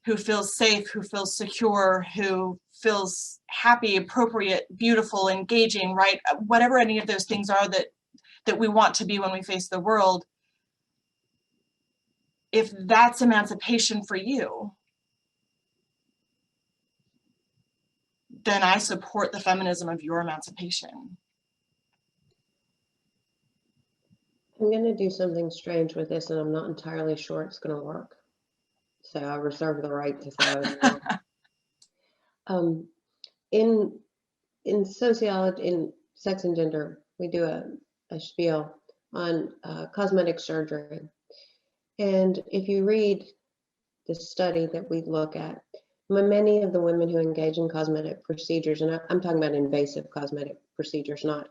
who feels safe, who feels secure, who feels happy, appropriate, beautiful, engaging, right? Whatever any of those things are that we want to be when we face the world, if that's emancipation for you, then I support the feminism of your emancipation. I'm going to do something strange with this, and I'm not entirely sure it's going to work. So I reserve the right to say in sociology, in sex and gender, we do a spiel on cosmetic surgery. And if you read the study that we look at, many of the women who engage in cosmetic procedures, and I'm talking about invasive cosmetic procedures, not,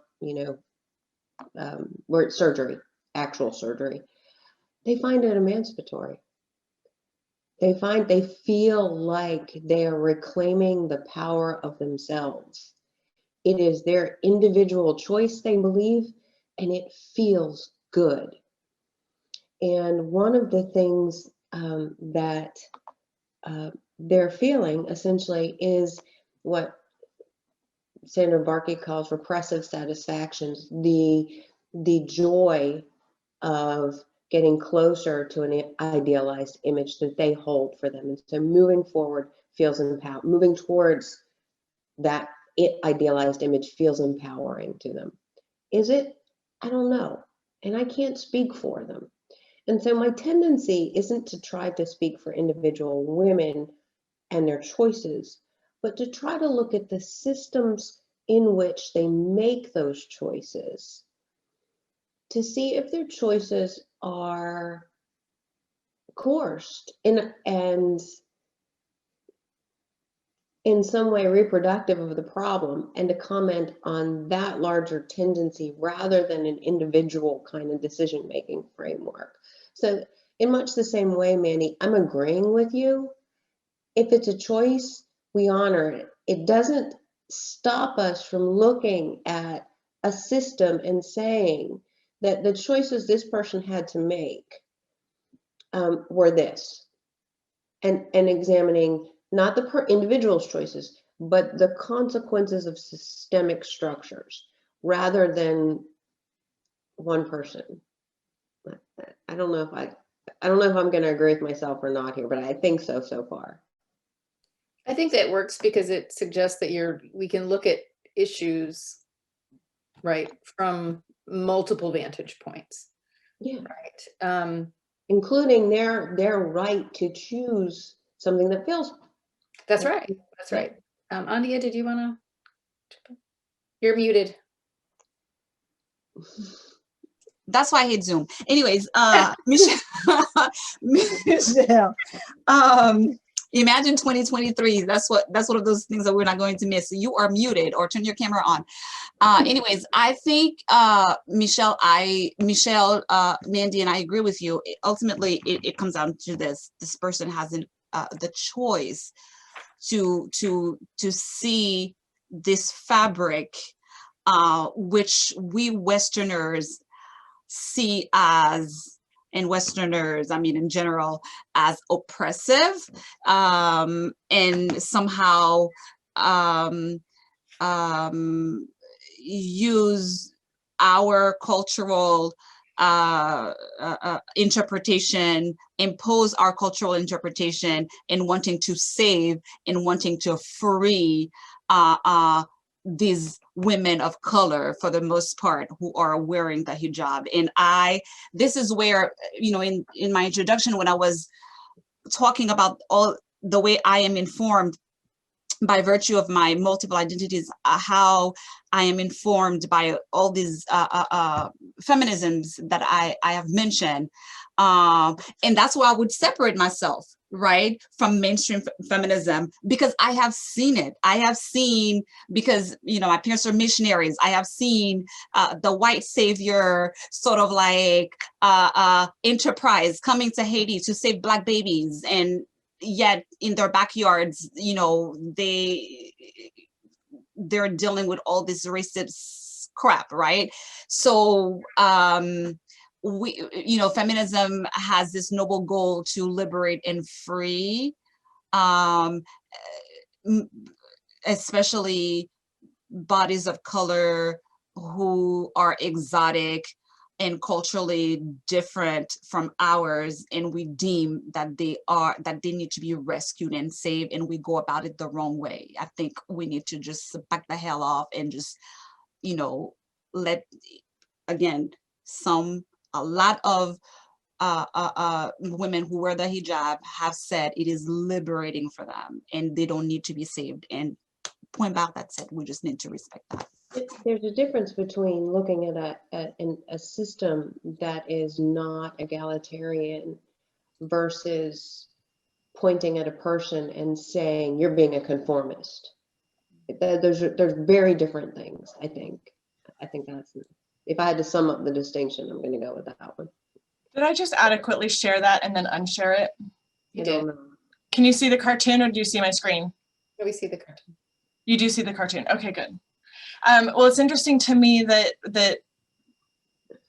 where it's surgery, actual surgery, they find it emancipatory. They feel like they are reclaiming the power of themselves. It is their individual choice, they believe, and it feels good. And one of the things that they're feeling essentially is what Sandra Barkey calls repressive satisfactions, the joy of getting closer to an idealized image that they hold for them. And so moving forward feels empowered, moving towards that idealized image feels empowering to them. Is it? I don't know. And I can't speak for them. And so my tendency isn't to try to speak for individual women and their choices, but to try to look at the systems in which they make those choices, to see if their choices are coerced and in some way reproductive of the problem and to comment on that larger tendency rather than an individual kind of decision-making framework. So in much the same way, Mandy, I'm agreeing with you. If it's a choice, we honor it. It doesn't stop us from looking at a system and saying that the choices this person had to make were this, and examining not the individual's choices, but the consequences of systemic structures rather than one person. I don't know if I'm going to agree with myself or not here, but I think so far. I think that works because it suggests that we can look at issues, right, from multiple vantage points. Yeah. Right. Including their right to choose something that feels. That's right. That's right. Andia, did you want to? You're muted. That's why I hate Zoom. Anyways, Michelle, imagine 2023. That's one of those things that we're not going to miss. You are muted, or turn your camera on. Anyways, I think Michelle, Mandy, and I agree with you. Ultimately, it comes down to this: this person has the choice to see this fabric, which we Westerners see as, and Westerners, I mean, in general, as oppressive, and somehow use our cultural interpretation, impose our cultural interpretation in wanting to save, in wanting to free these women of color, for the most part, who are wearing the hijab. And this is where, in my introduction, when I was talking about all the way I am informed by virtue of my multiple identities, how I am informed by all these feminisms that I have mentioned. And that's where I would separate myself, right, from mainstream feminism, because I have seen it. I have seen, because, my parents are missionaries, I have seen the white savior sort of like enterprise coming to Haiti to save Black babies, and yet in their backyards, they're dealing with all this racist crap, right? So feminism has this noble goal to liberate and free, especially bodies of color who are exotic and culturally different from ours, and we deem that they need to be rescued and saved, and we go about it the wrong way. I think we need to just back the hell off and just, let, again, a lot of women who wear the hijab have said it is liberating for them and they don't need to be saved. And point back, that's it. We just need to respect that. There's a difference between looking at a system that is not egalitarian versus pointing at a person and saying you're being a conformist. There's very different things. I think that's, if I had to sum up the distinction, I'm going to go with that one. Did I just adequately share that and then unshare it? You did. Can you see the cartoon, or do you see my screen? No, we see the cartoon. You do see the cartoon. Okay, good. Well, it's interesting to me that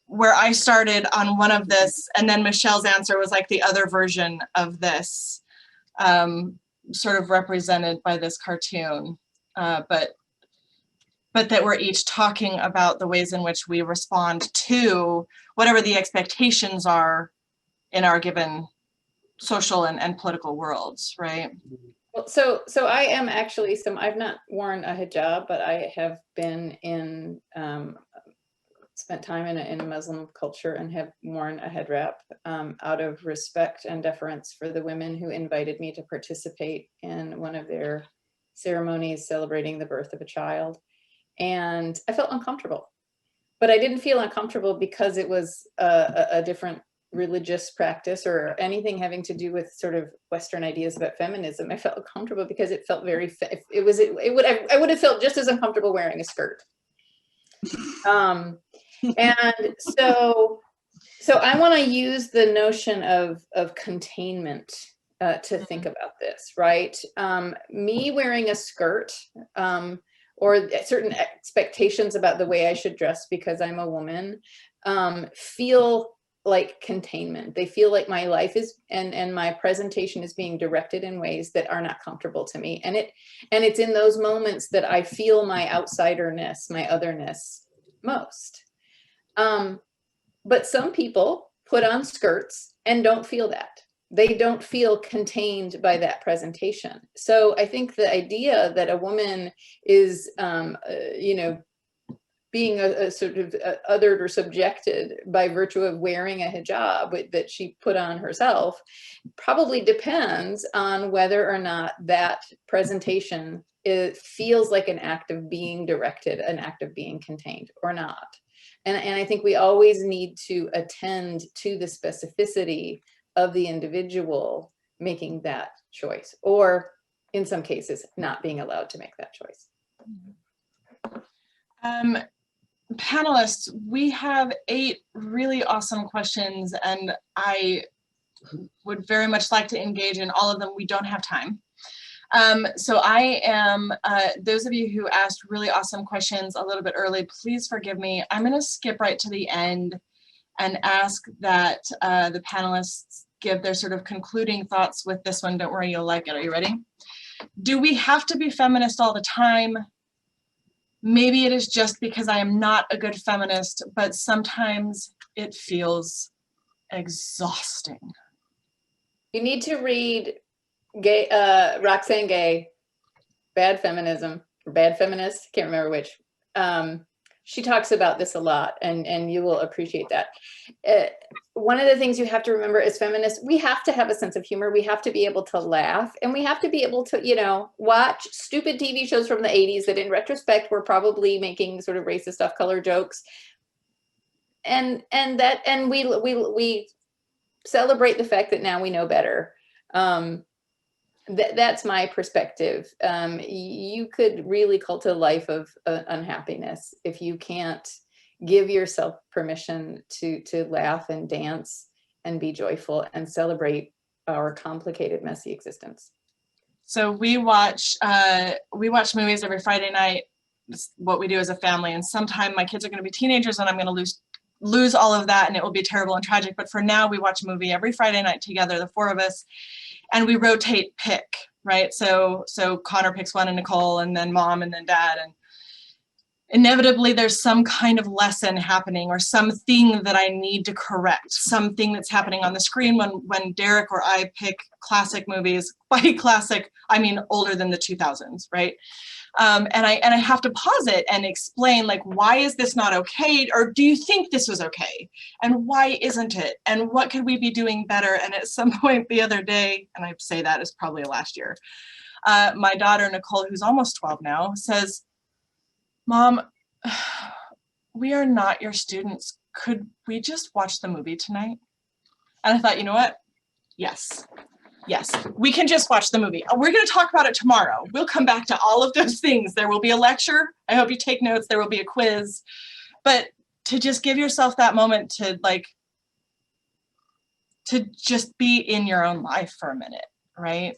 where I started on one of this, and then Michelle's answer was like the other version of this, sort of represented by this cartoon, but that we're each talking about the ways in which we respond to whatever the expectations are in our given social and political worlds, right? Well, so I am actually I've not worn a hijab, but I have been spent time in a Muslim culture and have worn a head wrap out of respect and deference for the women who invited me to participate in one of their ceremonies celebrating the birth of a child. And I felt uncomfortable, but I didn't feel uncomfortable because it was a different religious practice or anything having to do with sort of Western ideas about feminism, I felt uncomfortable because it felt very, I would have felt just as uncomfortable wearing a skirt. And so I want to use the notion of containment to think about this, right? Me wearing a skirt, or certain expectations about the way I should dress because I'm a woman, feel like containment. They feel like my life is and my presentation is being directed in ways that are not comfortable to me. And it's in those moments that I feel my outsiderness, my otherness most. But some people put on skirts and don't feel that. They don't feel contained by that presentation. So I think the idea that a woman is, being a sort of othered or subjected by virtue of wearing a hijab that she put on herself probably depends on whether or not that presentation feels like an act of being directed, an act of being contained or not. And I think we always need to attend to the specificity of the individual making that choice, or in some cases, not being allowed to make that choice. Panelists, we have 8 really awesome questions, and I would very much like to engage in all of them. We don't have time. So I am, those of you who asked really awesome questions a little bit early, please forgive me. I'm going to skip right to the end and ask that the panelists give their sort of concluding thoughts with this one. Don't worry, you'll like it. Are you ready? Do we have to be feminist all the time? Maybe it is just because I am not a good feminist, but sometimes it feels exhausting. You need to read Roxane Gay, Bad Feminism, or Bad Feminist, can't remember which. She talks about this a lot, and you will appreciate that. One of the things you have to remember as feminists, we have to have a sense of humor. We have to be able to laugh, and we have to be able to, watch stupid TV shows from the 80s that in retrospect were probably making sort of racist off-color jokes. And we celebrate the fact that now we know better. That's my perspective. You could really cult a life of unhappiness if you can't give yourself permission to laugh and dance and be joyful and celebrate our complicated, messy existence. So we watch movies every Friday night. It's what we do as a family, and sometime my kids are going to be teenagers and I'm going to lose all of that, and it will be terrible and tragic. But for now, we watch a movie every Friday night together, the 4 of us, and we rotate pick, right? So Connor picks one, and Nicole, and then mom, and then dad, and inevitably there's some kind of lesson happening or something that I need to correct, something that's happening on the screen when Derek or I pick classic movies. By classic, I mean older than the 2000s, right? And I have to pause it and explain, like, why is this not okay? Or do you think this was okay? And why isn't it? And what could we be doing better? And at some point the other day, and I say that is probably last year, my daughter, Nicole, who's almost 12 now, says, Mom, we are not your students. Could we just watch the movie tonight? And I thought, you know what? Yes, we can just watch the movie. We're going to talk about it tomorrow. We'll come back to all of those things. There will be a lecture. I hope you take notes. There will be a quiz. But to just give yourself that moment to just be in your own life for a minute, right?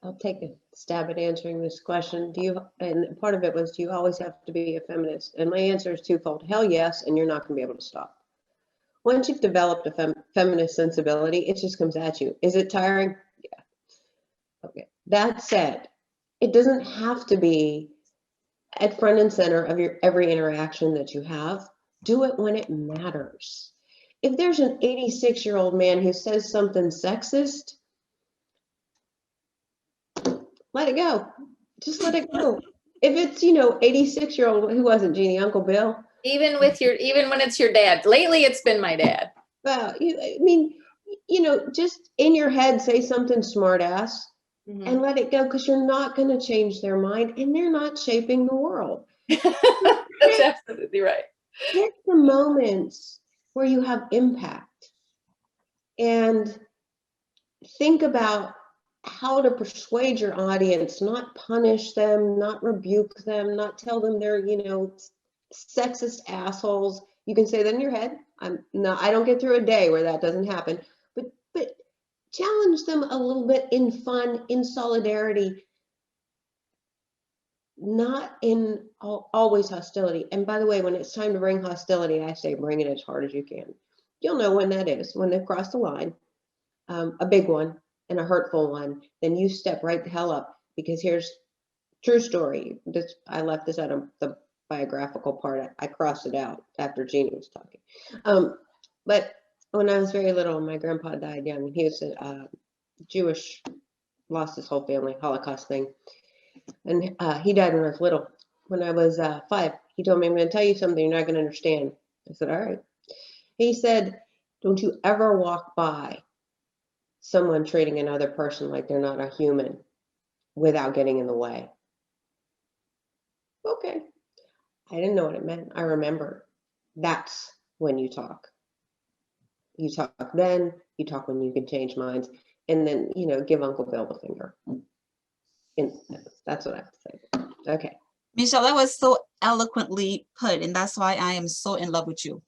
I'll take a stab at answering this question. And part of it was, do you always have to be a feminist? And my answer is twofold. Hell yes, and you're not going to be able to stop. Once you've developed a feminist sensibility, it just comes at you. Is it tiring? Yeah. Okay. That said, it doesn't have to be at front and center of your every interaction that you have. Do it when it matters. If there's an 86-year-old man who says something sexist, let it go. Just let it go. If it's, 86-year-old, who wasn't Jeannie, Uncle Bill? Even when it's your dad. Lately, it's been my dad. Well, just in your head, say something smart ass and let it go, because you're not going to change their mind, and they're not shaping the world. That's absolutely right. Pick the moments where you have impact. And think about how to persuade your audience, not punish them, not rebuke them, not tell them they're, sexist assholes. You can say that in your head. I don't get through a day where that doesn't happen, but challenge them a little bit in fun, in solidarity, not in always hostility. And by the way, when it's time to bring hostility, I say bring it as hard as you can. You'll know when that is, when they've crossed the line, a big one and a hurtful one, then you step right the hell up, because here's true story. I left this out of the biographical part. I crossed it out after Jeannie was talking. But when I was very little, my grandpa died young. He was Jewish, lost his whole family, Holocaust thing. And he died when I was little. When I was 5, he told me, I'm going to tell you something you're not going to understand. I said, all right. He said, don't you ever walk by someone treating another person like they're not a human without getting in the way. Okay. I didn't know what it meant. I remember. That's when you talk. You talk then, you talk when you can change minds, and then, give Uncle Bill the finger. And that's what I have to say. Okay. Michelle, that was so eloquently put, and that's why I am so in love with you.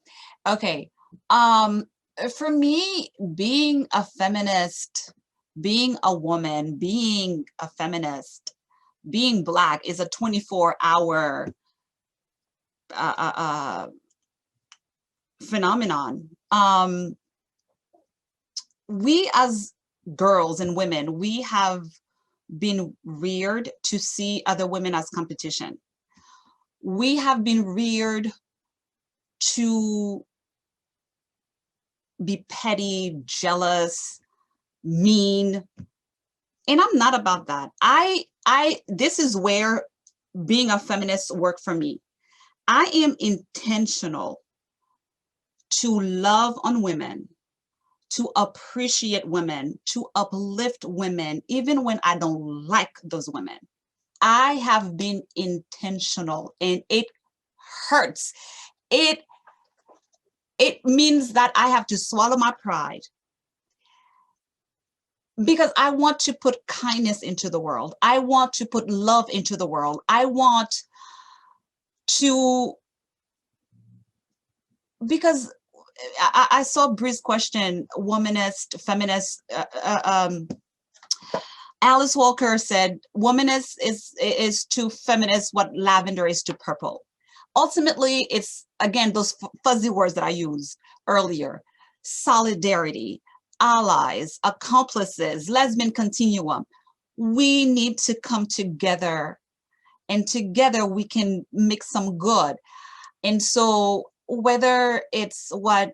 Okay. For me, being a feminist, being a woman, being a feminist, being Black is a 24-hour phenomenon. We as girls and women, we have been reared to see other women as competition. We have been reared to be petty, jealous, mean. And I'm not about that. This is where being a feminist worked for me. I am intentional to love on women, to appreciate women, to uplift women, even when I don't like those women. I have been intentional, and it hurts. It means that I have to swallow my pride, because I want to put kindness into the world. I want to put love into the world. I want to, because I saw Bree's question, womanist, feminist. Alice Walker said, womanist is to feminist what lavender is to purple. Ultimately, it's, again, those fuzzy words that I used earlier: solidarity, allies, accomplices, lesbian continuum. We need to come together, and together we can make some good. And so whether it's what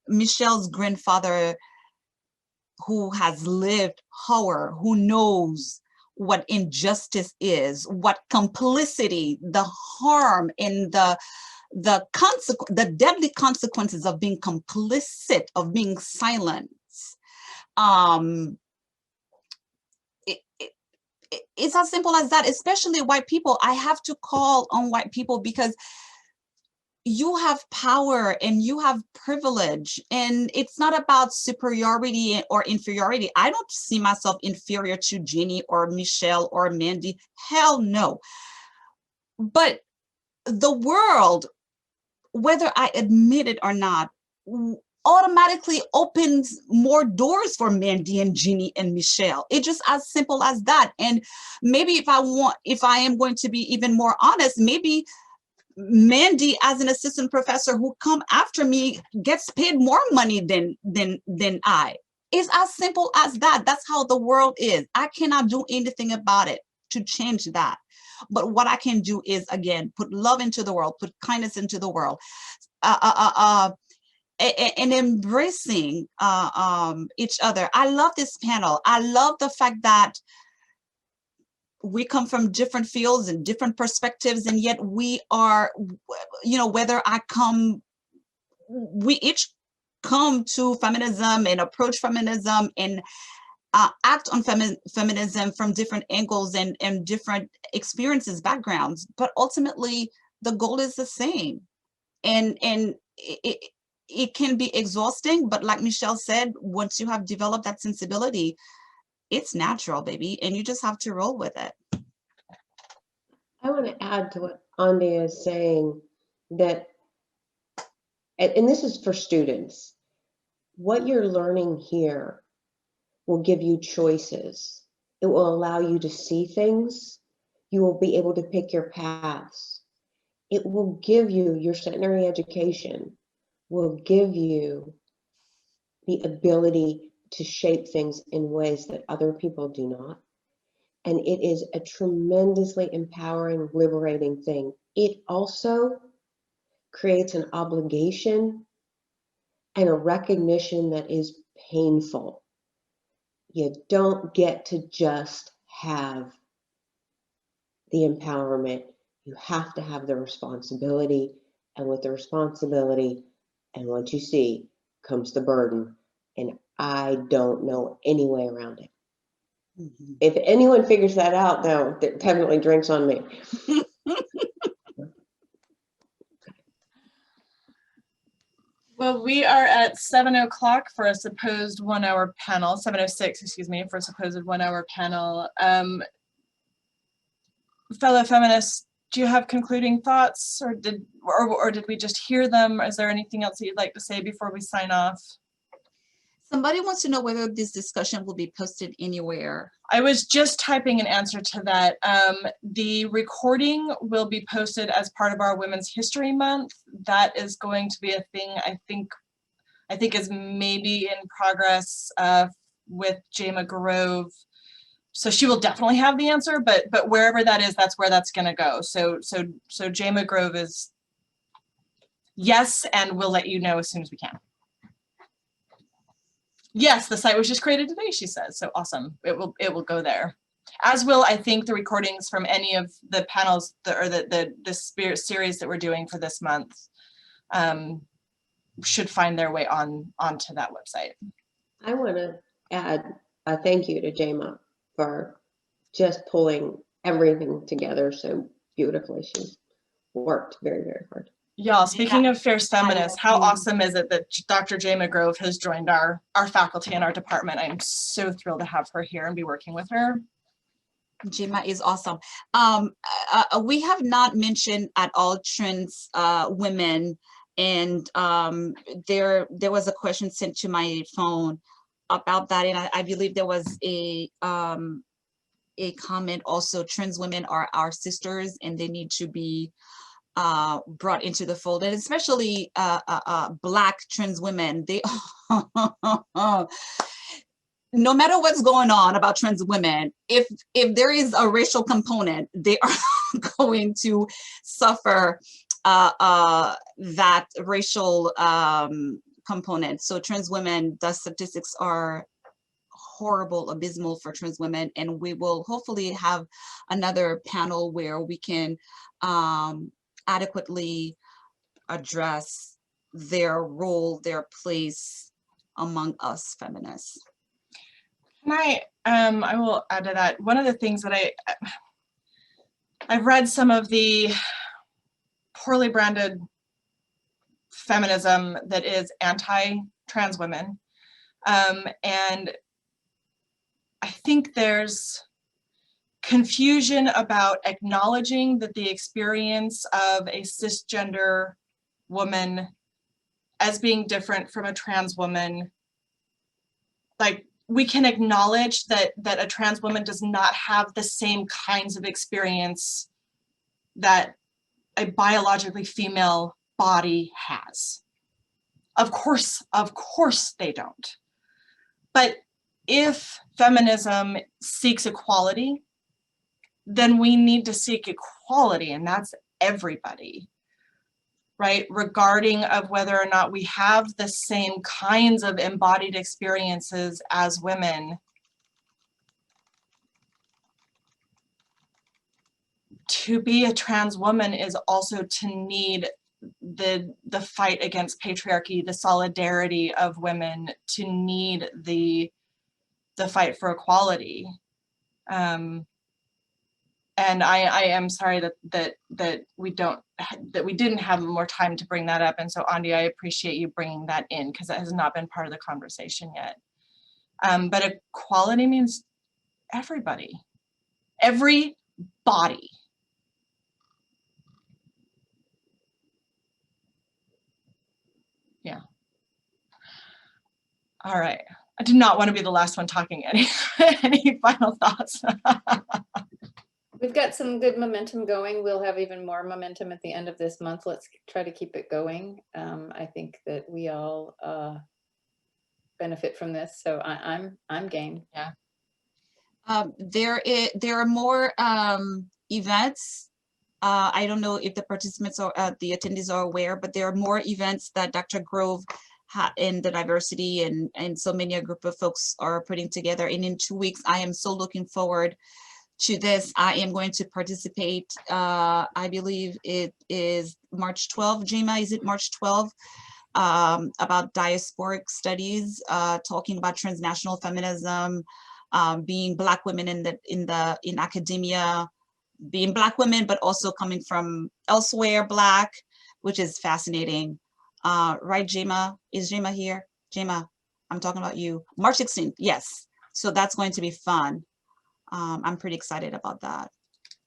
Michelle's grandfather, who has lived horror, who knows what injustice is, what complicity, the harm, and the deadly consequences of being complicit, of being silent. It's as simple as that. Especially white people, I have to call on white people, because you have power and you have privilege, and it's not about superiority or inferiority. I don't see myself inferior to Jeannie or Michelle or Mandy. Hell no. But the world, whether I admit it or not, automatically opens more doors for Mandy and Jeannie and Michelle. It's just as simple as that. And maybe if I am going to be even more honest, maybe Mandy, as an assistant professor who come after me, gets paid more money than I. It's as simple as that. That's how the world is. I cannot do anything about it to change that. But what I can do is, again, put love into the world, put kindness into the world, and embracing each other. I love this panel. I love the fact that we come from different fields and different perspectives, and yet we are, whether we each come to feminism and approach feminism and act on feminism from different angles and different experiences, backgrounds, but ultimately the goal is the same. and it can be exhausting, but like Michelle said, once you have developed that sensibility, it's natural, baby, and you just have to roll with it. I want to add to what Andy is saying that, and this is for students, what you're learning here will give you choices. It will allow you to see things. You will be able to pick your paths. It will give you, your secondary education will give you the ability to shape things in ways that other people do not. And it is a tremendously empowering, liberating thing. It also creates an obligation and a recognition that is painful. You don't get to just have the empowerment. You have to have the responsibility. And with the responsibility, and what you see, comes the burden. And I don't know any way around it. Mm-hmm. If anyone figures that out, though, definitely drinks on me. Well, we are at 7:00 for a supposed 1-hour panel, 7:06, excuse me, for a supposed 1-hour panel. Fellow feminists, do you have concluding thoughts, or did we just hear them? Is there anything else that you'd like to say before we sign off? Somebody wants to know whether this discussion will be posted anywhere. I was just typing an answer to that. The recording will be posted as part of our Women's History Month. That is going to be a thing I think is maybe in progress with Jama Grove. So she will definitely have the answer, but wherever that is, that's where that's going to go. So Jama Grove is yes, and we'll let you know as soon as we can. Yes, the site was just created today, she says. So awesome. It will go there. As will, I think, the recordings from any of the panels or the spirit series that we're doing for this month should find their way onto that website. I want to add a thank you to Jama for just pulling everything together so beautifully. She's worked very, very hard. Y'all, speaking of fierce feminists, how awesome is it that Dr. Jama Grove has joined our faculty and our department? I'm so thrilled to have her here and be working with her. Jima is awesome. We have not mentioned at all trans women, and there was a question sent to my phone about that, and I believe there was a comment also. Trans women are our sisters, and they need to be brought into the fold, and especially Black trans women. They no matter what's going on about trans women, if there is a racial component, they are going to suffer that racial component. So trans women, the statistics are horrible, abysmal for trans women, and we will hopefully have another panel where we can adequately address their role, their place among us feminists. I will add to that. One of the things that I've read some of the poorly branded feminism that is anti-trans women, and I think there's confusion about acknowledging that the experience of a cisgender woman as being different from a trans woman. Like, we can acknowledge that a trans woman does not have the same kinds of experience that a biologically female body has. Of course they don't. But if feminism seeks equality, then we need to seek equality, and that's everybody, right? Regarding of whether or not we have the same kinds of embodied experiences as women. To be a trans woman is also to need the fight against patriarchy, the solidarity of women, to need the fight for equality. And And I am sorry that we didn't have more time to bring that up. And so Andi, I appreciate you bringing that in because that has not been part of the conversation yet. But equality means everybody, everybody. Yeah. All right. I did not want to be the last one talking. Any final thoughts? We've got some good momentum going. We'll have even more momentum at the end of this month. Let's try to keep it going. I think that we all benefit from this, so I'm game. Yeah. There are more events. I don't know if the participants or the attendees are aware, but there are more events that Dr. Grove in the diversity and so many a group of folks are putting together. And in 2 weeks, I am so looking forward to this. I am going to participate. I believe it is March 12th. Jema, is it March 12th? About diasporic studies, talking about transnational feminism, being Black women in academia, being Black women, but also coming from elsewhere Black, which is fascinating. Right, Jema? Is Jema here? Jema, I'm talking about you. March 16th, yes. So that's going to be fun. I'm pretty excited about that.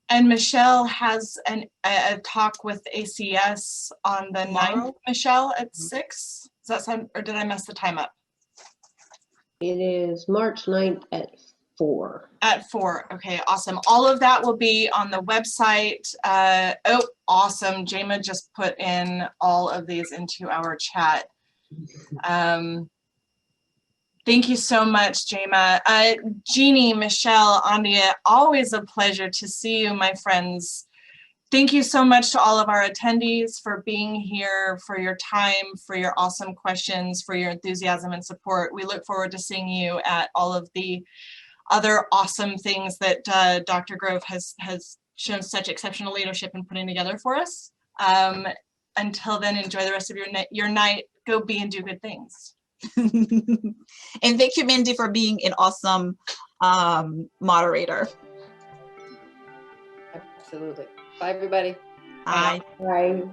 And Michelle has a talk with ACS on the 9th, Michelle, at 6. Does that sound, or did I mess the time up? It is March 9th at 4. At 4, okay, awesome. All of that will be on the website. Oh, awesome, Jema just put in all of these into our chat. Thank you so much, Jema. Jeannie, Michelle, Andia, always a pleasure to see you, my friends. Thank you so much to all of our attendees for being here, for your time, for your awesome questions, for your enthusiasm and support. We look forward to seeing you at all of the other awesome things that Dr. Grove has shown such exceptional leadership in putting together for us. Until then, enjoy the rest of your night. Go be and do good things. And thank you, Mindy, for being an awesome moderator. Absolutely. Bye, everybody. Bye. Bye.